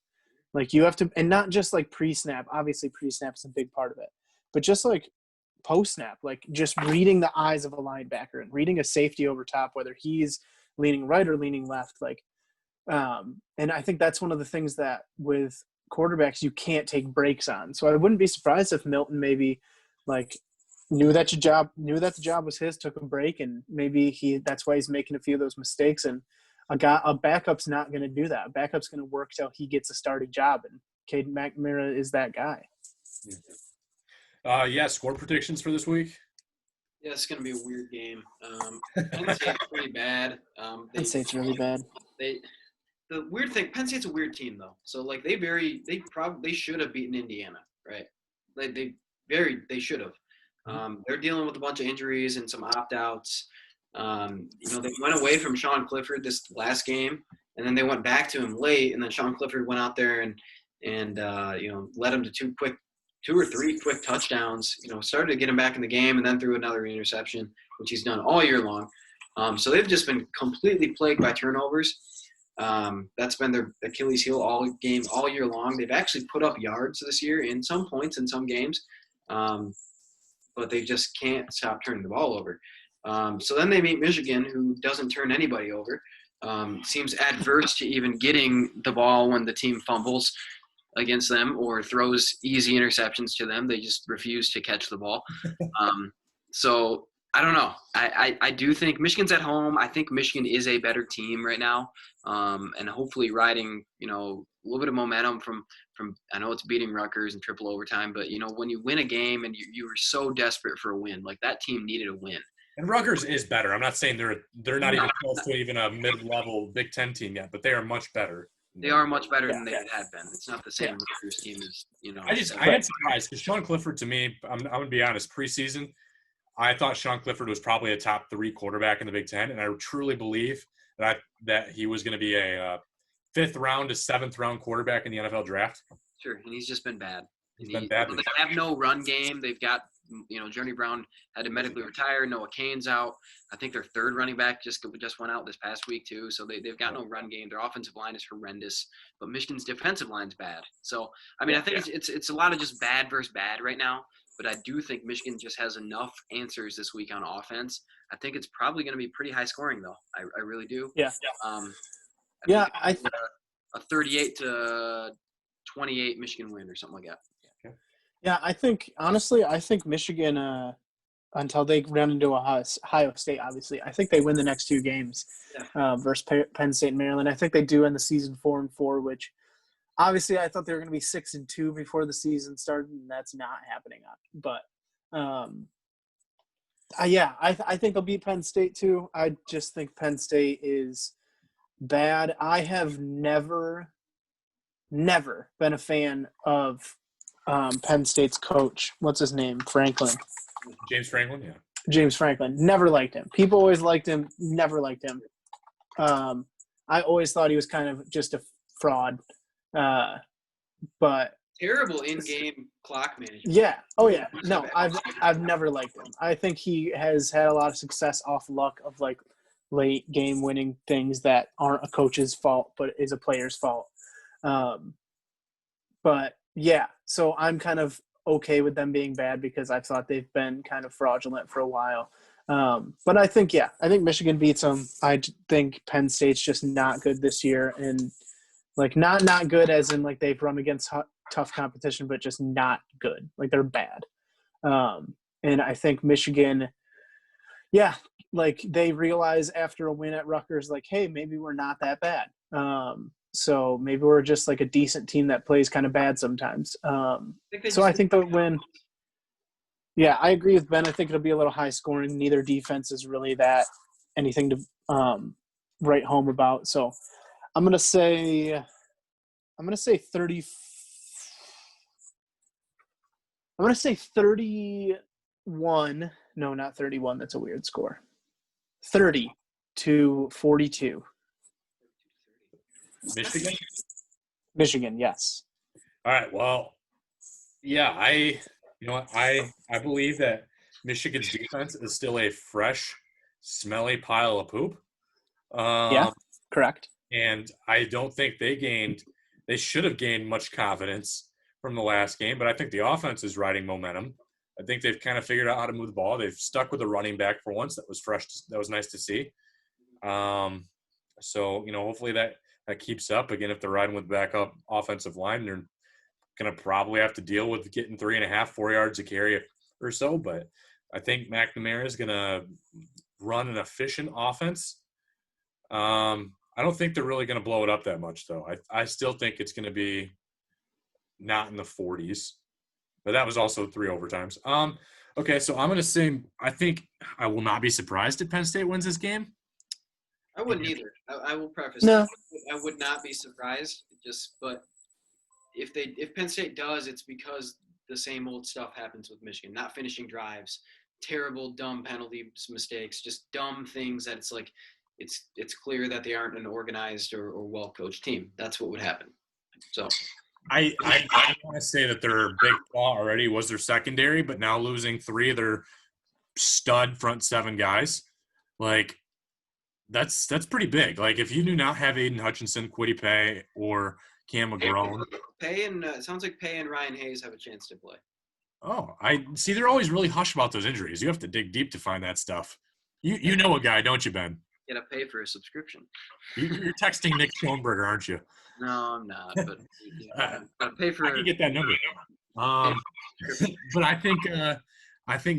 S5: Like, you have to, and not just, like, pre-snap. Obviously, pre-snap is a big part of it. But just, like, post-snap, like, just reading the eyes of a linebacker and reading a safety over top, whether he's leaning right or leaning left. Like, and I think that's one of the things that with quarterbacks you can't take breaks on. So I wouldn't be surprised if Milton maybe, like, knew that the job was his, took a break, and maybe that's why he's making a few of those mistakes. And a backup's not going to do that. A backup's going to work till he gets a starting job, and Cade McNamara is that guy.
S1: Score predictions for this week.
S2: Yeah, it's going to be a weird game. Penn State's pretty bad.
S5: Penn State's really bad.
S2: the weird thing, Penn State's a weird team though. So like they should have beaten Indiana, right? They should have. They're dealing with a bunch of injuries and some opt-outs. They went away from Sean Clifford this last game, and then they went back to him late, and then Sean Clifford went out there and led him to two or three quick touchdowns. Started to get him back in the game, and then threw another interception, which he's done all year long. So they've just been completely plagued by turnovers. That's been their Achilles heel all year long. They've actually put up yards this year in some points in some games, but they just can't stop turning the ball over. So then they meet Michigan, who doesn't turn anybody over. Seems adverse to even getting the ball when the team fumbles against them or throws easy interceptions to them. They just refuse to catch the ball. So I don't know. I do think Michigan's at home. I think Michigan is a better team right now, and hopefully riding a little bit of momentum from I know it's beating Rutgers in triple overtime, but when you win a game and you were so desperate for a win, like that team needed a win.
S1: And Rutgers is better. I'm not saying they're not even close to even a mid-level Big Ten team yet, but they are much better.
S2: They are much better than they had been. It's not the same Rutgers team as
S1: I get surprised because Sean Clifford, to me, I'm gonna be honest, preseason, I thought Sean Clifford was probably a top 3 quarterback in the Big Ten, and I truly believe that he was going to be a 5th round to 7th round quarterback in the NFL draft.
S2: Sure, and he's just been bad.
S1: He's been bad.
S2: They have no run game. They've got Journey Brown had to medically retire. Noah Cain's out. I think their 3rd running back just went out this past week too. So they've got no run game. Their offensive line is horrendous, but Michigan's defensive line's bad. So I think it's a lot of just bad versus bad right now. But I do think Michigan just has enough answers this week on offense. I think it's probably going to be pretty high scoring, though. I really do.
S5: Yeah.
S2: I think a 38-28 Michigan win or something like that.
S5: Yeah, I think Michigan, until they run into Ohio State, obviously, I think they win the next 2 games versus Penn State and Maryland. I think they do end the season 4-4, which obviously I thought they were going to be 6-2 before the season started, and that's not happening. But I think they'll beat Penn State too. I just think Penn State is bad. I have never been a fan of Penn State's coach. What's his name? Franklin.
S1: James Franklin, yeah.
S5: James Franklin. Never liked him. People always liked him. Never liked him. I always thought he was kind of just a fraud. But
S2: terrible in-game clock management.
S5: Yeah. Oh yeah. No, I've never liked him. I think he has had a lot of success off luck of like late game winning things that aren't a coach's fault, but is a player's fault. But yeah, so I'm kind of okay with them being bad because I thought they've been kind of fraudulent for a while. But I think Michigan beats them. I think Penn State's just not good this year, and like not good as in like they've run against tough competition, but just not good. Like they're bad. And I think Michigan, like they realize after a win at Rutgers, like, hey, maybe we're not that bad. So maybe we're just like a decent team that plays kind of bad sometimes. So I think they'll win. Yeah, I agree with Ben. I think it'll be a little high scoring. Neither defense is really that anything to write home about. So I'm gonna say 30. I'm gonna say 31. No, not 31. That's a weird score. 30-42. Michigan, yes.
S1: All right. Well, yeah, I believe that Michigan's defense is still a fresh, smelly pile of poop.
S5: Yeah, correct.
S1: And I don't think they should have gained much confidence from the last game, but I think the offense is riding momentum. I think they've kind of figured out how to move the ball. They've stuck with a running back for once. That was fresh. That was nice to see. So, hopefully that keeps up. Again, if they're riding with backup offensive line, they're going to probably have to deal with getting 3.5-4 yards a carry or so. But I think McNamara is going to run an efficient offense. I don't think they're really going to blow it up that much, though. I still think it's going to be not in the 40s. But that was also 3 overtimes. Okay, so I'm going to say I think I will not be surprised if Penn State wins this game.
S2: I wouldn't either. I will preface
S5: No.
S2: that. I would not be surprised. But if Penn State does, it's because the same old stuff happens with Michigan. Not finishing drives, terrible, dumb penalty mistakes, just dumb things that it's like it's clear that they aren't an organized or well-coached team. That's what would happen. So
S1: I want to say that their big flaw already was their secondary, but now losing 3 of their stud front 7 guys, like that's pretty big. Like if you do not have Aiden Hutchinson, Kwity Paye, or Cam McGrone.
S2: Paye and it sounds like Paye and Ryan Hayes have a chance to play.
S1: Oh, I see. They're always really hush about those injuries. You have to dig deep to find that stuff. You know a guy, don't you, Ben?
S2: You gotta pay for a subscription.
S1: You're texting Nick Schoenberger, aren't you?
S2: No, I'm not. But gotta pay for.
S1: I can get that number. But I think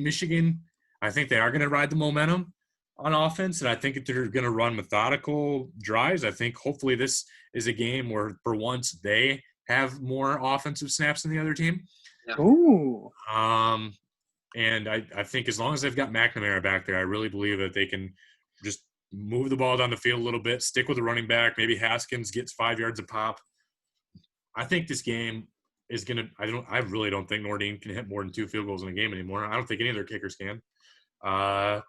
S1: Michigan. I think they are going to ride the momentum on offense, and I think they're going to run methodical drives. I think hopefully this is a game where, for once, they have more offensive snaps than the other team.
S2: Yeah.
S5: Ooh.
S1: And I think as long as they've got McNamara back there, I really believe that they can just move the ball down the field a little bit, stick with the running back. Maybe Haskins gets 5 yards a pop. I think this game is going to – I really don't think Nordine can hit more than 2 field goals in a game anymore. I don't think any of their kickers can. I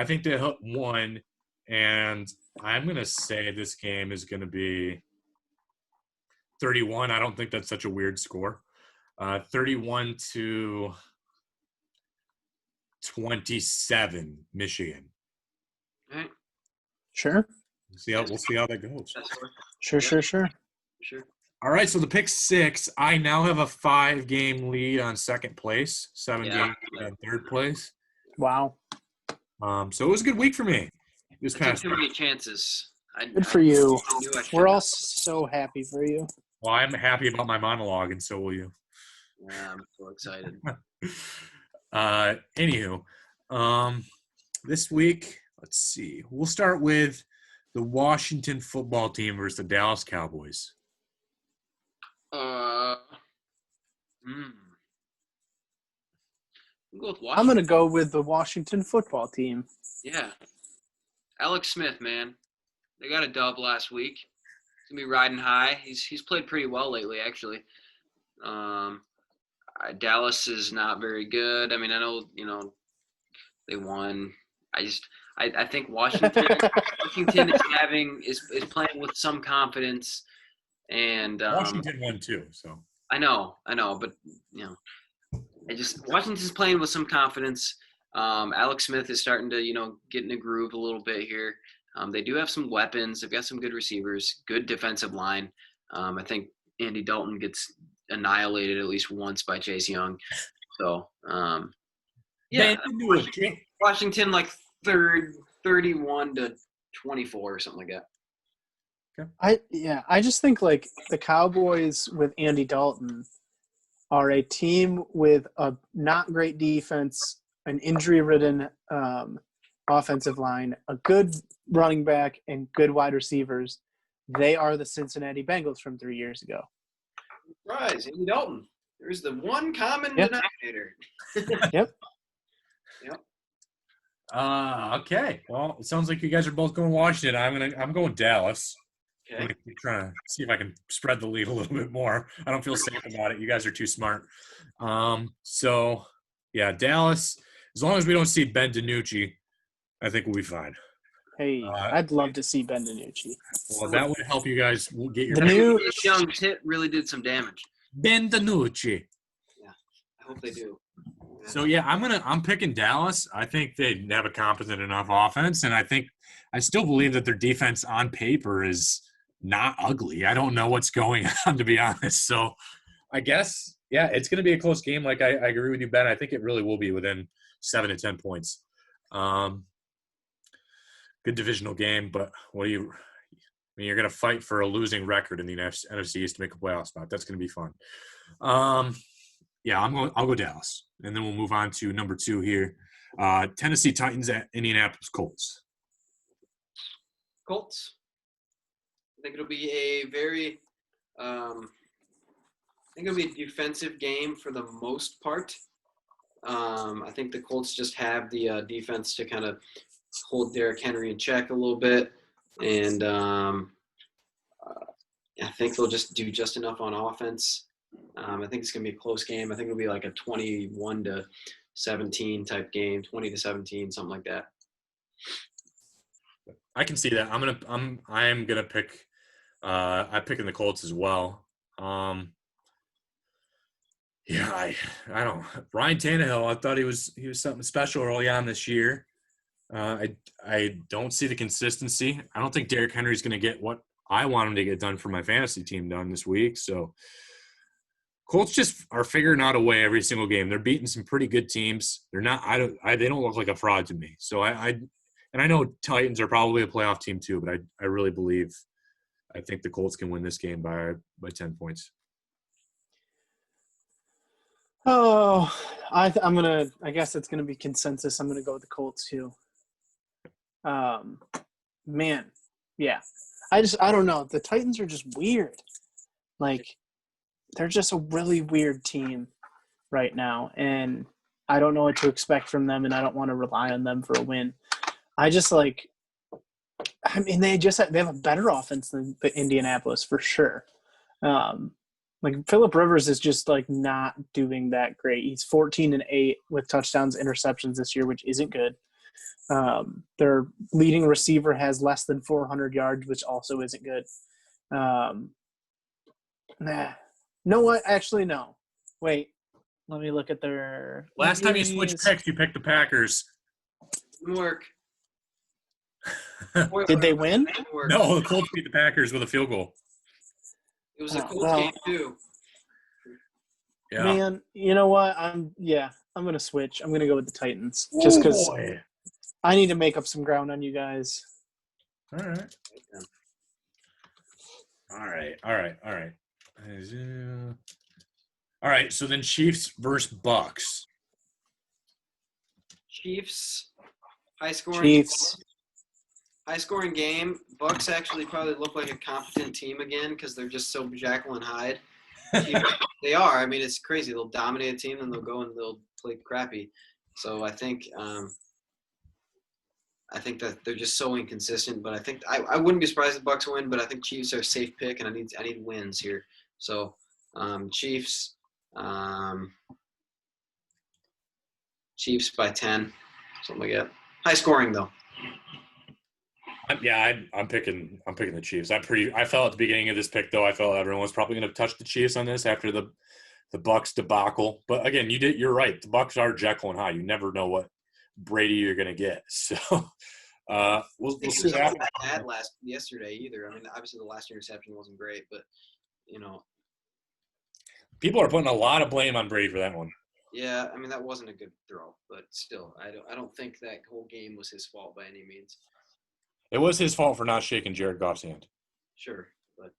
S1: think they hit 1, and I'm going to say this game is going to be 31. I don't think that's such a weird score. 31-27, Michigan.
S2: All right.
S5: Sure.
S1: We'll see how that goes.
S5: Sure.
S1: All right, so the pick 6, I now have a 5-game lead on second place, 7 games on third place.
S5: Wow.
S1: So it was a good week for me this
S2: I
S1: past
S2: took too many chances.
S5: Good for you.
S2: knew I should
S5: We're all
S2: have.
S5: so happy for you.
S1: Well, I'm happy about my monologue, and so will you.
S2: Yeah, I'm so excited.
S1: Anywho, this week, let's see. We'll start with the Washington football team versus the Dallas Cowboys.
S2: We'll go with
S5: I'm
S2: Washington.
S5: going to go with the Washington football team.
S2: Yeah. Alex Smith, man. They got a dub last week. He's going to be riding high. He's played pretty well lately, actually. Dallas is not very good. I mean, I know, they won. I think Washington is playing with some confidence, and
S1: Washington won too, so.
S2: I know, but Washington's playing with some confidence. Alex Smith is starting to, get in a groove a little bit here. They do have some weapons. They've got some good receivers, good defensive line. I think Andy Dalton gets annihilated at least once by Chase Young. So, Washington like 31-24 or something like that.
S5: I just think like the Cowboys with Andy Dalton are a team with a not great defense, an injury-ridden offensive line, a good running back, and good wide receivers. They are the Cincinnati Bengals from 3 years ago.
S2: Surprise, Andy Dalton. There's the one common denominator.
S5: Yep.
S1: Okay. Well, it sounds like you guys are both going Washington. I'm going Dallas.
S2: Okay.
S1: I'm trying to see if I can spread the lead a little bit more. I don't feel safe about it. You guys are too smart. So yeah, Dallas. As long as we don't see Ben DiNucci, I think we'll be fine.
S5: Hey, I'd love to see Ben DiNucci.
S1: Well, that would help you guys get your
S2: This young tit really did some damage.
S1: Ben DiNucci.
S2: Yeah, I hope they do.
S1: So yeah, I'm picking Dallas. I think they have a competent enough offense, and I still believe that their defense on paper is not ugly. I don't know what's going on, to be honest. So I guess it's going to be a close game. Like I agree with you, Ben. I think it really will be within 7 to 10 points. Good divisional game, but you're going to fight for a losing record in the NFC East to make a playoff spot. That's going to be fun. I'll go Dallas, and then we'll move on to number 2 here. Tennessee Titans at Indianapolis Colts.
S2: Colts. I think it'll be a very defensive game for the most part. I think the Colts just have the defense to kind of hold Derrick Henry in check a little bit. and I think they'll just do just enough on offense. I think it's going to be a close game. I think it'll be like a 21-17 type game, 20-17, something like that.
S1: I can see that. I am gonna pick. I'm picking the Colts as well. Yeah, I don't. Ryan Tannehill. I thought he was something special early on this year. I don't see the consistency. I don't think Derrick Henry's going to get what I want him to get done for my fantasy team done this week. So Colts just are figuring out a way every single game. They're beating some pretty good teams. They're not. They don't look like a fraud to me. So and I know Titans are probably a playoff team too, but I really believe. I think the Colts can win this game by 10 points.
S5: Oh, I guess it's gonna be consensus. I'm gonna go with the Colts too. Man, yeah. I don't know. The Titans are just weird. Like, they're just a really weird team right now, and I don't know what to expect from them, and I don't want to rely on them for a win. I mean, they have a better offense than the Indianapolis for sure. Like Phillip Rivers is just like not doing that great. He's 14-8 with touchdowns, interceptions this year, which isn't good. Their leading receiver has less than 400 yards, which also isn't good. No, what? Actually, no. Wait, let me look at their
S1: Last time you switched picks, you picked the Packers.
S2: Didn't work.
S5: Did they win?
S1: No, the Colts beat the Packers with a field goal.
S2: It was a Colts game too.
S1: Yeah.
S5: Man, you know what? I'm gonna switch. I'm gonna go with the Titans just because I need to make up some ground on you guys.
S1: All right. All right. So then Chiefs versus Bucks.
S2: Chiefs, high scoring.
S5: Chiefs.
S2: High scoring game. Bucks actually probably look like a competent team again because they're just so Jekyll and Hyde. They are. I mean, it's crazy. They'll dominate a team and they'll go and they'll play crappy. So I think that they're just so inconsistent. But I think I wouldn't be surprised if the Bucks win. But I think Chiefs are a safe pick, and I need wins here. So Chiefs. Chiefs by 10, something like that. High scoring though.
S1: I'm picking the Chiefs. I felt at the beginning of this pick though. I felt everyone was probably going to touch the Chiefs on this after the Bucks debacle. But again, you're right. The Bucks are Jekyll and Hyde. You never know what Brady you're going to get. So we'll see that.
S2: Yesterday either. I mean, obviously the last interception wasn't great, but
S1: people are putting a lot of blame on Brady for that one.
S2: Yeah, I mean that wasn't a good throw, but still, I don't think that whole game was his fault by any means.
S1: It was his fault for not shaking Jared Goff's hand.
S2: Sure, but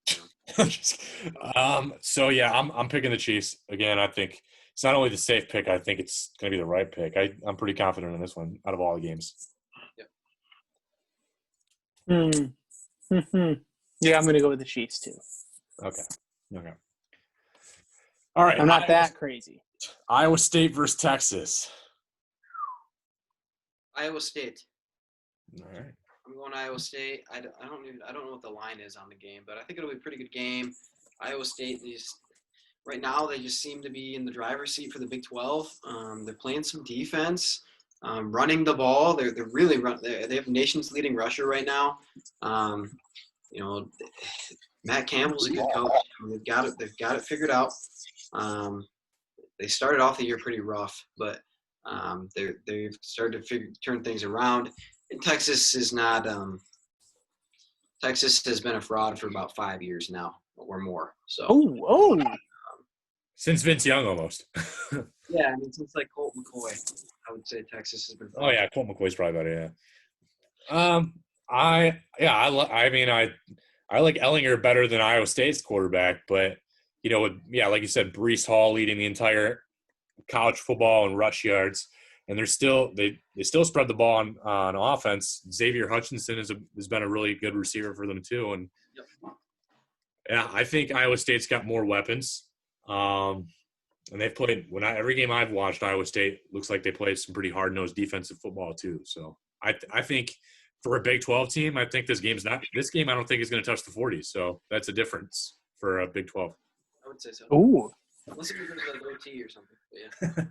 S1: so yeah, I'm picking the Chiefs again. I think it's not only the safe pick. I think it's going to be the right pick. I'm pretty confident in this one out of all the games.
S2: Yep.
S5: Yeah, I'm going to go with the Chiefs too.
S1: Okay. All right.
S5: I'm not that crazy.
S1: Iowa State versus Texas.
S2: Iowa State.
S1: All right.
S2: I'm going Iowa State. I don't know what the line is on the game, but I think it'll be a pretty good game. Iowa State, right now they just seem to be in the driver's seat for the Big 12. They're playing some defense, running the ball. They're really they have nation's leading rusher right now. Matt Campbell's a good coach. They've got it figured out. They started off the year pretty rough, but they've started to turn things around. And Texas is not. Texas has been a fraud for about 5 years now or more. So.
S1: Since Vince Young, almost.
S2: Yeah, I mean since like Colt McCoy, I would say Texas has been.
S1: Oh yeah, Colt McCoy's probably better. Yeah. I like Ellinger better than Iowa State's quarterback, but like you said, Breece Hall leading the entire college football and rush yards. And they still spread the ball on offense. Xavier Hutchinson has been a really good receiver for them too. And yeah, I think Iowa State's got more weapons. And they've played every game I've watched, Iowa State looks like they played some pretty hard-nosed defensive football too. So I think for a Big 12 team, I think this game I don't think is going to touch the 40s. So that's a difference for a Big 12.
S2: I would say so.
S5: Ooh.
S2: Unless it was like OT or something. But yeah.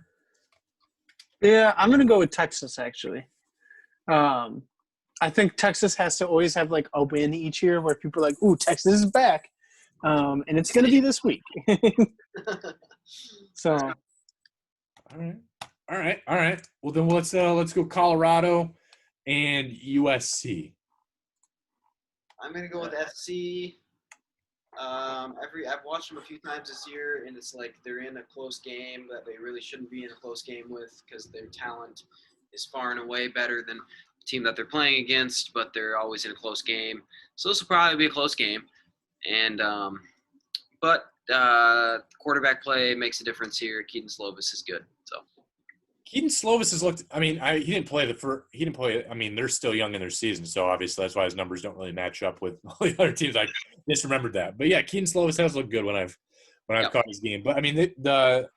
S5: Yeah, I'm gonna go with Texas actually. I think Texas has to always have like a win each year where people are like, "Ooh, Texas is back," and it's gonna be this week. So,
S1: All right. Well, then let's go Colorado and USC.
S2: I'm gonna go with FC. I've watched them a few times this year, and it's like they're in a close game that they really shouldn't be in a close game with because their talent is far and away better than the team that they're playing against, but they're always in a close game. So this will probably be a close game, and but quarterback play makes a difference here. Keaton Slovis is good, so.
S1: Keaton Slovis has looked. I mean, he didn't play He didn't play. I mean, they're still young in their season, so obviously that's why his numbers don't really match up with all the other teams. I misremembered that, but yeah, Keaton Slovis has looked good when I've caught his game. But I mean, the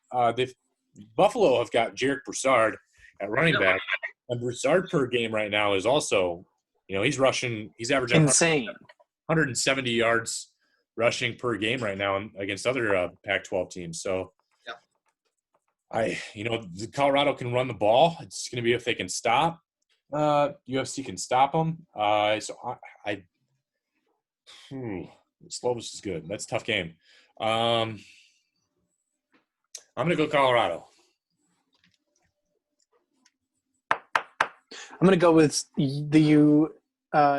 S1: Buffalo have got Jarek Broussard at running back, and Broussard per game right now is also, he's rushing. He's averaging
S5: insane,
S1: 170 yards rushing per game right now against other Pac-12 teams. So. Colorado can run the ball. It's going to be if they can stop. UFC can stop them. Slovis is good. That's a tough game. I'm going to go Colorado.
S5: I'm gonna go with the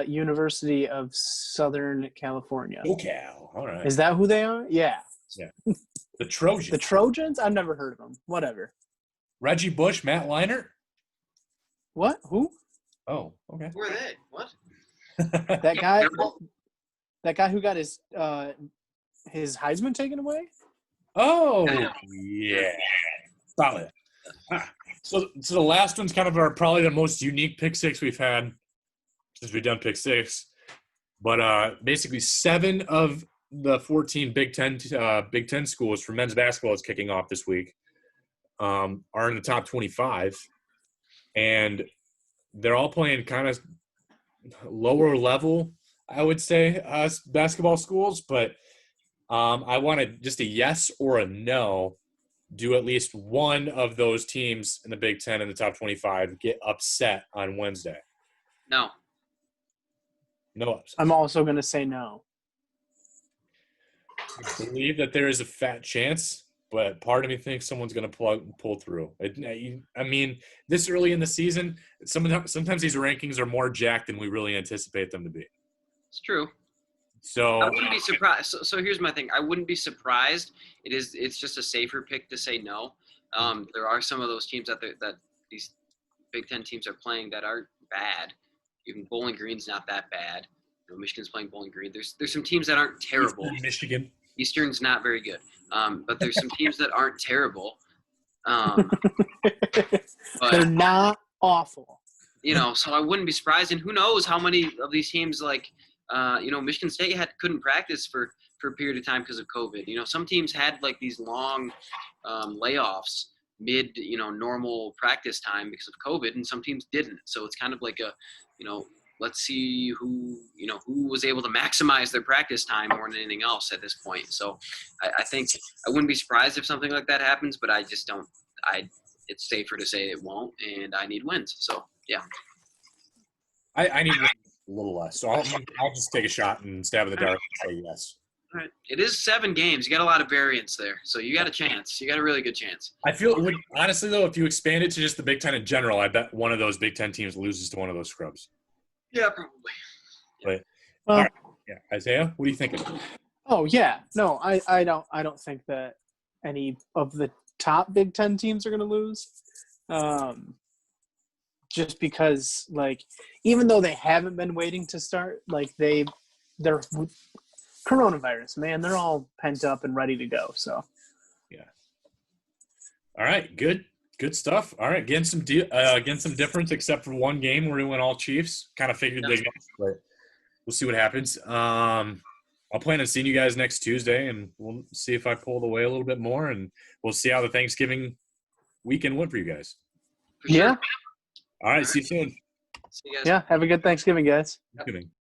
S5: University of Southern California.
S1: SoCal. All right.
S5: Is that who they are? Yeah.
S1: Yeah. The Trojans.
S5: The Trojans? I've never heard of them. Whatever.
S1: Reggie Bush, Matt Leinart.
S5: What? Who?
S1: Oh, okay.
S2: Who are they? What?
S5: That guy who got his Heisman taken away?
S1: Oh, yeah. Solid. So the last one's kind of probably the most unique pick six we've had since we've done pick six. But basically 7 of the 14 Big Ten schools for men's basketball is kicking off this week are in the top 25, and they're all playing kind of lower level, I would say, basketball schools. But I wanted just a yes or a no. Do at least one of those teams in the Big Ten in the top 25 get upset on Wednesday?
S2: No.
S1: No upset.
S5: I'm also going to say no.
S1: I believe that there is a fat chance, but part of me thinks someone's going to pull through. I mean, this early in the season, sometimes these rankings are more jacked than we really anticipate them to be.
S2: It's true.
S1: So
S2: I wouldn't be surprised. So here's my thing. I wouldn't be surprised. It's just a safer pick to say no. There are some of those teams that these Big Ten teams are playing that aren't bad. Even Bowling Green's not that bad. Michigan's playing Bowling Green. There's some teams that aren't terrible.
S1: Michigan.
S2: Eastern's not very good. But there's some teams that aren't terrible. But,
S5: They're not awful.
S2: So I wouldn't be surprised. And who knows how many of these teams, like, Michigan State couldn't practice for a period of time because of COVID. Some teams had like these long layoffs mid, normal practice time because of COVID, and some teams didn't. So it's kind of like let's see who was able to maximize their practice time more than anything else at this point. So I think I wouldn't be surprised if something like that happens, but I just don't. It's safer to say it won't, and I need wins. So yeah.
S1: I need wins a little less. So I'll just take a shot and stab in the dark and say yes.
S2: All right. It is 7 games. You got a lot of variance there, so you got a chance. You got a really good chance.
S1: I feel honestly though, if you expand it to just the Big Ten in general, I bet one of those Big Ten teams loses to one of those scrubs.
S2: Yeah, probably.
S1: But
S5: Well,
S1: all right. Yeah, Isaiah, what are you thinking?
S5: Oh yeah, no, I don't think that any of the top Big Ten teams are going to lose. Just because, like, even though they haven't been waiting to start, like they're coronavirus, man, they're all pent up and ready to go. So
S1: yeah. All right, good stuff. All right, getting some difference, except for one game where we went all Chiefs. Kind of figured they, but we'll see what happens. I'll plan on seeing you guys next Tuesday, and we'll see if I pulled away a little bit more, and we'll see how the Thanksgiving weekend went for you guys.
S5: yeah.
S1: All right, see you soon.
S2: See you guys.
S5: Yeah. Have a good Thanksgiving, guys.
S1: Kidding.